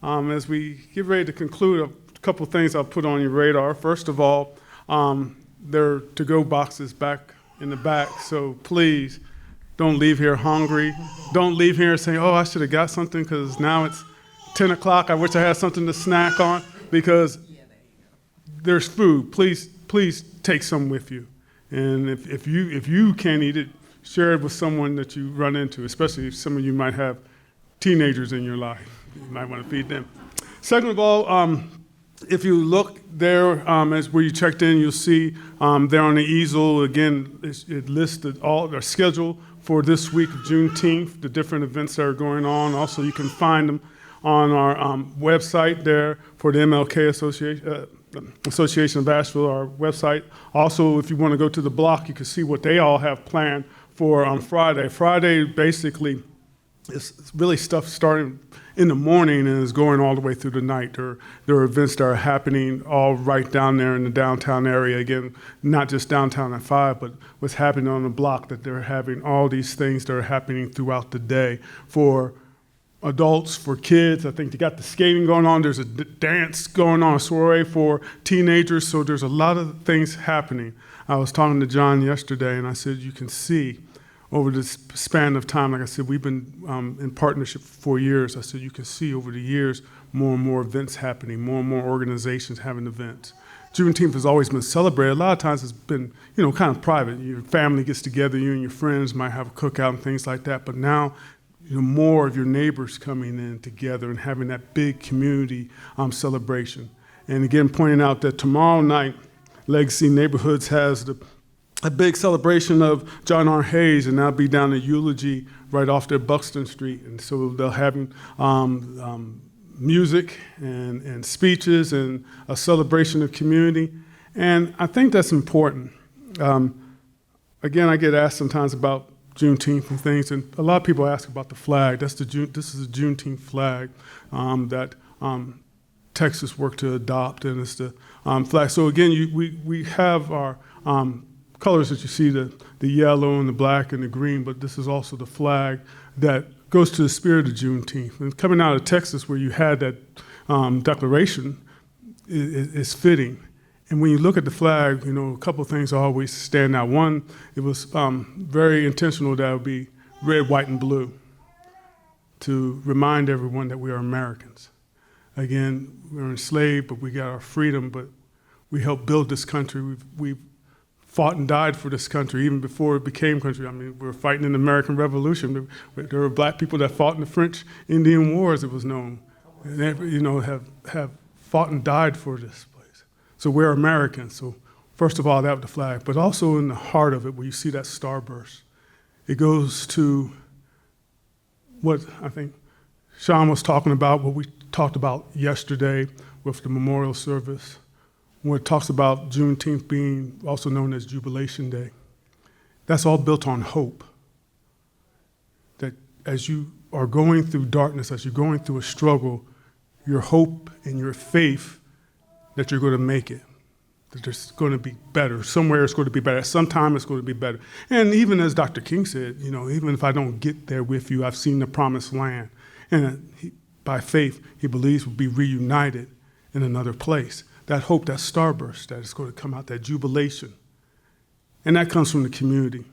As we get ready to conclude, a couple of things I'll put on your radar. First of all, there are to-go boxes back in the back, so please don't leave here hungry. Don't leave here saying, oh, I should have got something because now it's 10 o'clock. I wish I had something to snack on, because there's food. Please take some with you. And if you can't eat it, share it with someone that you run into, especially if some of you might have teenagers in your life. You might want to feed them. Second of all, if you look there as where you checked in, you'll see there on the easel, again, it listed all their schedule for this week of Juneteenth, the different events that are going on. Also, you can find them on our website there for the MLK Association of Asheville, our website. Also, if you want to go to the block, you can see what they all have planned for Friday. Friday, basically, is really stuff starting in the morning and is going all the way through the night. There are events that are happening all right down there in the downtown area. Again, not just downtown at 5, but what's happening on the block, that they're having all these things that are happening throughout the day for adults, for kids. I think they got the skating going on. There's a dance going on, a soiree for teenagers. So there's a lot of things happening. I was talking to John yesterday, and I said, you can see over this span of time, like I said, we've been in partnership for 4 years. I said, you can see over the years more and more events happening, more and more organizations having events. Juneteenth has always been celebrated. A lot of times it's been, kind of private. Your family gets together, you and your friends might have a cookout and things like that. But now, more of your neighbors coming in together and having that big community celebration. And again, pointing out that tomorrow night, Legacy Neighborhoods has a big celebration of John R. Hayes, and that'll be down at Eulogy right off there, Buxton Street. And so they'll having music and speeches and a celebration of community. And I think that's important. Again, I get asked sometimes about Juneteenth and things, and a lot of people ask about the flag. This is a Juneteenth flag that Texas worked to adopt, and it's the flag. So again, we have our colors that you see, the yellow and the black and the green, but this is also the flag that goes to the spirit of Juneteenth. And coming out of Texas, where you had that declaration, is fitting. And when you look at the flag, a couple of things always stand out. One, it was very intentional that it would be red, white, and blue to remind everyone that we are Americans. Again, we were enslaved, but we got our freedom, but we helped build this country. We've fought and died for this country even before it became country. I mean, we were fighting in the American Revolution. There were black people that fought in the French Indian Wars, it was known, and have fought and died for this place. So we're Americans. So first of all, that was the flag, but also in the heart of it, where you see that starburst, it goes to what I think Sean was talking about, what we talked about yesterday with the memorial service, when it talks about Juneteenth being also known as Jubilation Day. That's all built on hope. That as you are going through darkness, as you're going through a struggle, your hope and your faith that you're going to make it, that there's going to be better. Somewhere it's going to be better. Sometime it's going to be better. And even as Dr. King said, even if I don't get there with you, I've seen the promised land. And by faith, he believes we'll be reunited in another place. That hope, that starburst, that is going to come out, that jubilation. And that comes from the community.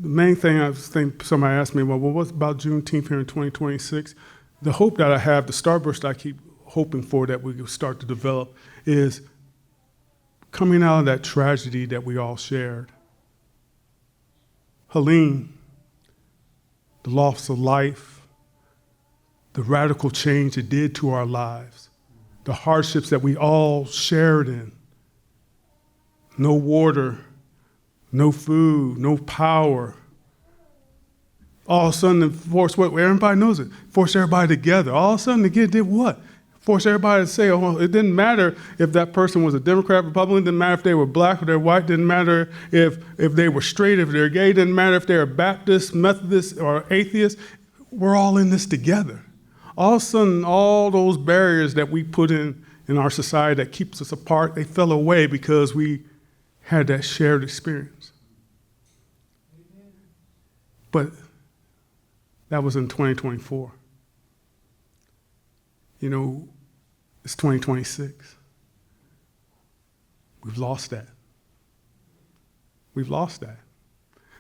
The main thing I think somebody asked me, well, what's about Juneteenth here in 2026? The hope that I have, the starburst I keep hoping for that we will start to develop, is coming out of that tragedy that we all shared. Helene, the loss of life, the radical change it did to our lives, the hardships that we all shared in. No water, no food, no power. All of a sudden, forced what? Everybody knows it. Forced everybody together. All of a sudden, again, did what? Forced everybody to say, oh, it didn't matter if that person was a Democrat, Republican, didn't matter if they were black or they're white, didn't matter if they were straight, if they're gay, didn't matter if they're Baptist, Methodist, or atheist. We're all in this together. All of a sudden, all those barriers that we put in our society that keeps us apart, they fell away because we had that shared experience. But that was in 2024. You know, it's 2026. We've lost that. We've lost that.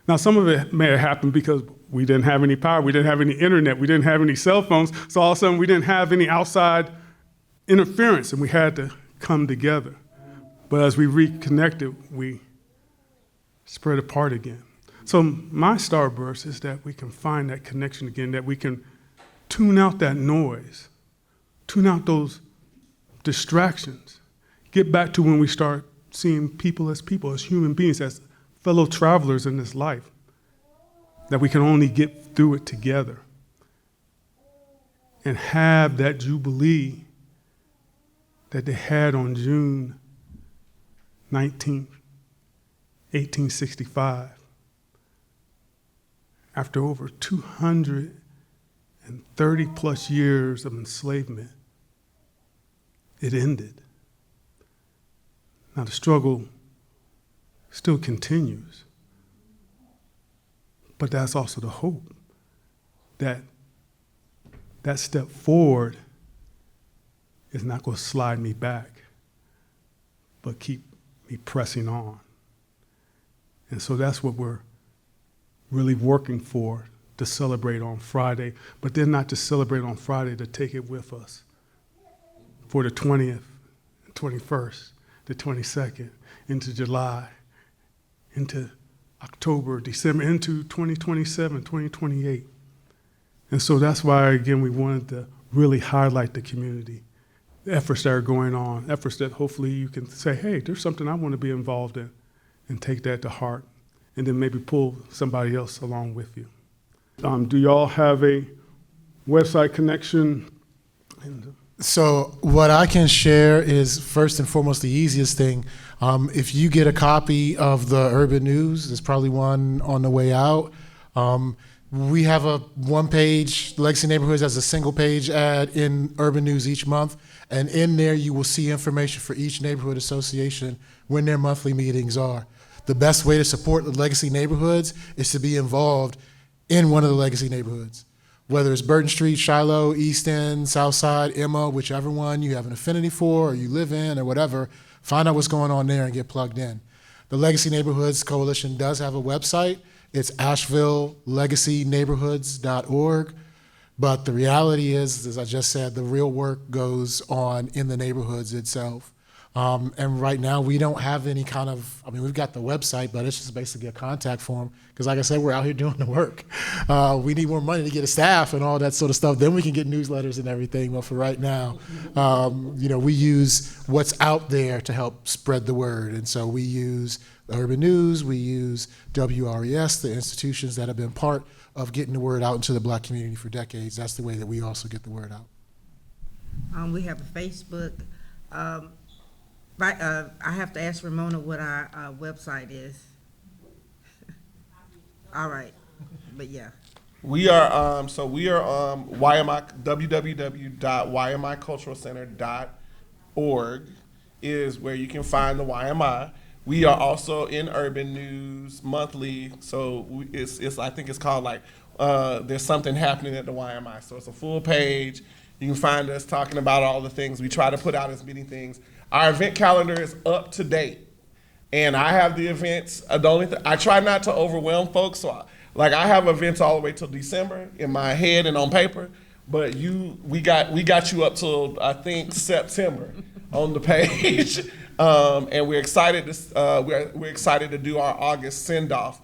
Now, some of it may have happened because we didn't have any power, we didn't have any internet, we didn't have any cell phones, so all of a sudden we didn't have any outside interference, and we had to come together. But as we reconnected, we spread apart again. So my starburst is that we can find that connection again, that we can tune out that noise, tune out those distractions, get back to when we start seeing people, as human beings, as fellow travelers in this life, that we can only get through it together and have that jubilee that they had on June 19th, 1865. After over 230 plus years of enslavement, it ended. Now the struggle still continues, but that's also the hope that that step forward is not going to slide me back, but keep me pressing on. And so that's what we're really working for, to celebrate on Friday, but then not to celebrate on Friday, to take it with us for the 20th, 21st, the 22nd, into July, into October, December, into 2027, 2028. And so that's why, again, we wanted to really highlight the community, the efforts that are going on, efforts that hopefully you can say, hey, there's something I want to be involved in, and take that to heart, and then maybe pull somebody else along with you. Do y'all have a website connection? So what I can share is, first and foremost, the easiest thing. If you get a copy of the Urban News, there's probably one on the way out. We have a one-page, Legacy Neighborhoods has a single-page ad in Urban News each month, and in there you will see information for each neighborhood association when their monthly meetings are. The best way to support the Legacy Neighborhoods is to be involved in one of the Legacy Neighborhoods. Whether it's Burton Street, Shiloh, East End, South Side, Emma, whichever one you have an affinity for or you live in or whatever, find out what's going on there and get plugged in. The Legacy Neighborhoods Coalition does have a website. It's AshevilleLegacyNeighborhoods.org. But the reality is, as I just said, the real work goes on in the neighborhoods itself. And right now we don't have any kind of, we've got the website, but it's just basically a contact form. Because like I said, we're out here doing the work. We need more money to get a staff and all that sort of stuff. Then we can get newsletters and everything. But for right now, we use what's out there to help spread the word. And so we use the Urban News, we use WRES, the institutions that have been part of getting the word out into the Black community for decades. That's the way that we also get the word out. We have a Facebook. I have to ask Ramona what our website is. All right, but yeah. We are YMI, www.YMIculturalcenter.org is where you can find the YMI. We are also in Urban News monthly, so I think it's called like there's something happening at the YMI. So it's a full page. You can find us talking about all the things. We try to put out as many things. Our event calendar is up to date, and I have the events. I try not to overwhelm folks, so I have events all the way till December in my head and on paper. But we got you up till I think September on the page, and we're excited to do our August send off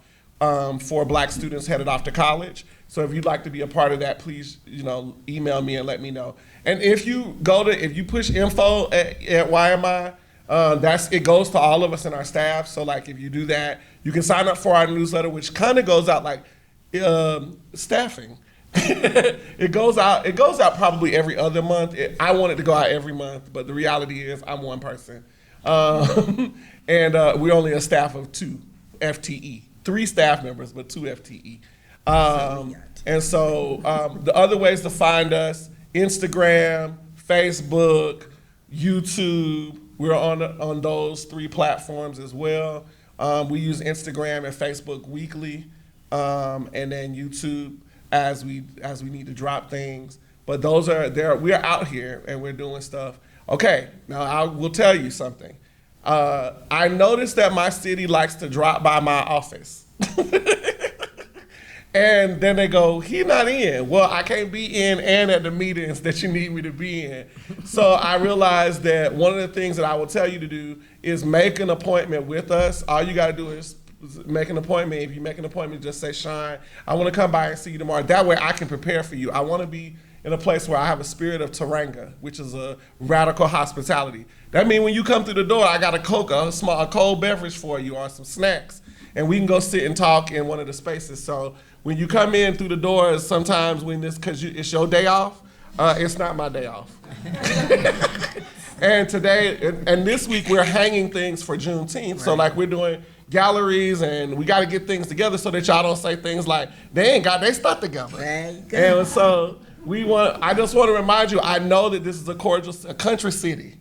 for Black students headed off to college. So if you'd like to be a part of that, please, email me and let me know. And if you push info at YMI, it goes to all of us and our staff. So like if you do that, You can sign up for our newsletter, which kind of goes out like staffing. It goes out probably every other month. I want it to go out every month, but the reality is I'm one person. And we're only a staff of 2 FTE. 3 staff members, but 2 FTE. And so the other ways to find us, Instagram, Facebook, YouTube, we're on those 3 platforms as well. We use Instagram and Facebook weekly, and then YouTube as we need to drop things. But those are there. We are out here and we're doing stuff. Okay, now I will tell you something. I noticed that my city likes to drop by my office. And then they go, he not in. Well, I can't be in and at the meetings that you need me to be in. So I realized that one of the things that I will tell you to do is make an appointment with us. All you got to do is make an appointment. If you make an appointment, just say, Shine, I want to come by and see you tomorrow. That way I can prepare for you. I want to be in a place where I have a spirit of Taranga, which is a radical hospitality. That means when you come through the door, I got a cold beverage for you or some snacks, and we can go sit and talk in one of the spaces. So when you come in through the doors, sometimes because it's your day off, it's not my day off. And today, and this week, we're hanging things for Juneteenth. Right. So like we're doing galleries, and we got to get things together so that y'all don't say things like, they ain't got their stuff together. There you go. And so I just want to remind you, I know that this is a country city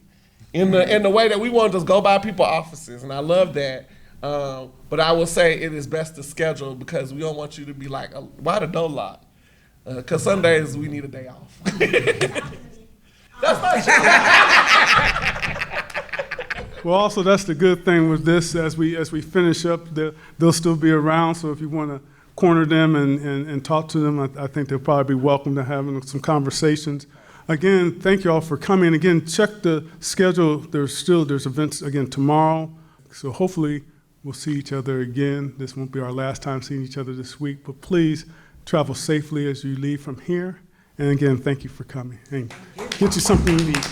in the way that we want to just go by people's offices, and I love that. But I will say it is best to schedule because we don't want you to be like, why the door locked? Because some days we need a day off. That's not true. Well, also that's the good thing with this. As we finish up, they'll still be around. So if you want to corner them and talk to them, I think they'll probably be welcome to having some conversations. Again, thank you all for coming. Again, check the schedule. There's events again tomorrow. So hopefully we'll see each other again. This won't be our last time seeing each other this week, but please travel safely as you leave from here. And again, thank you for coming. And get you something you need.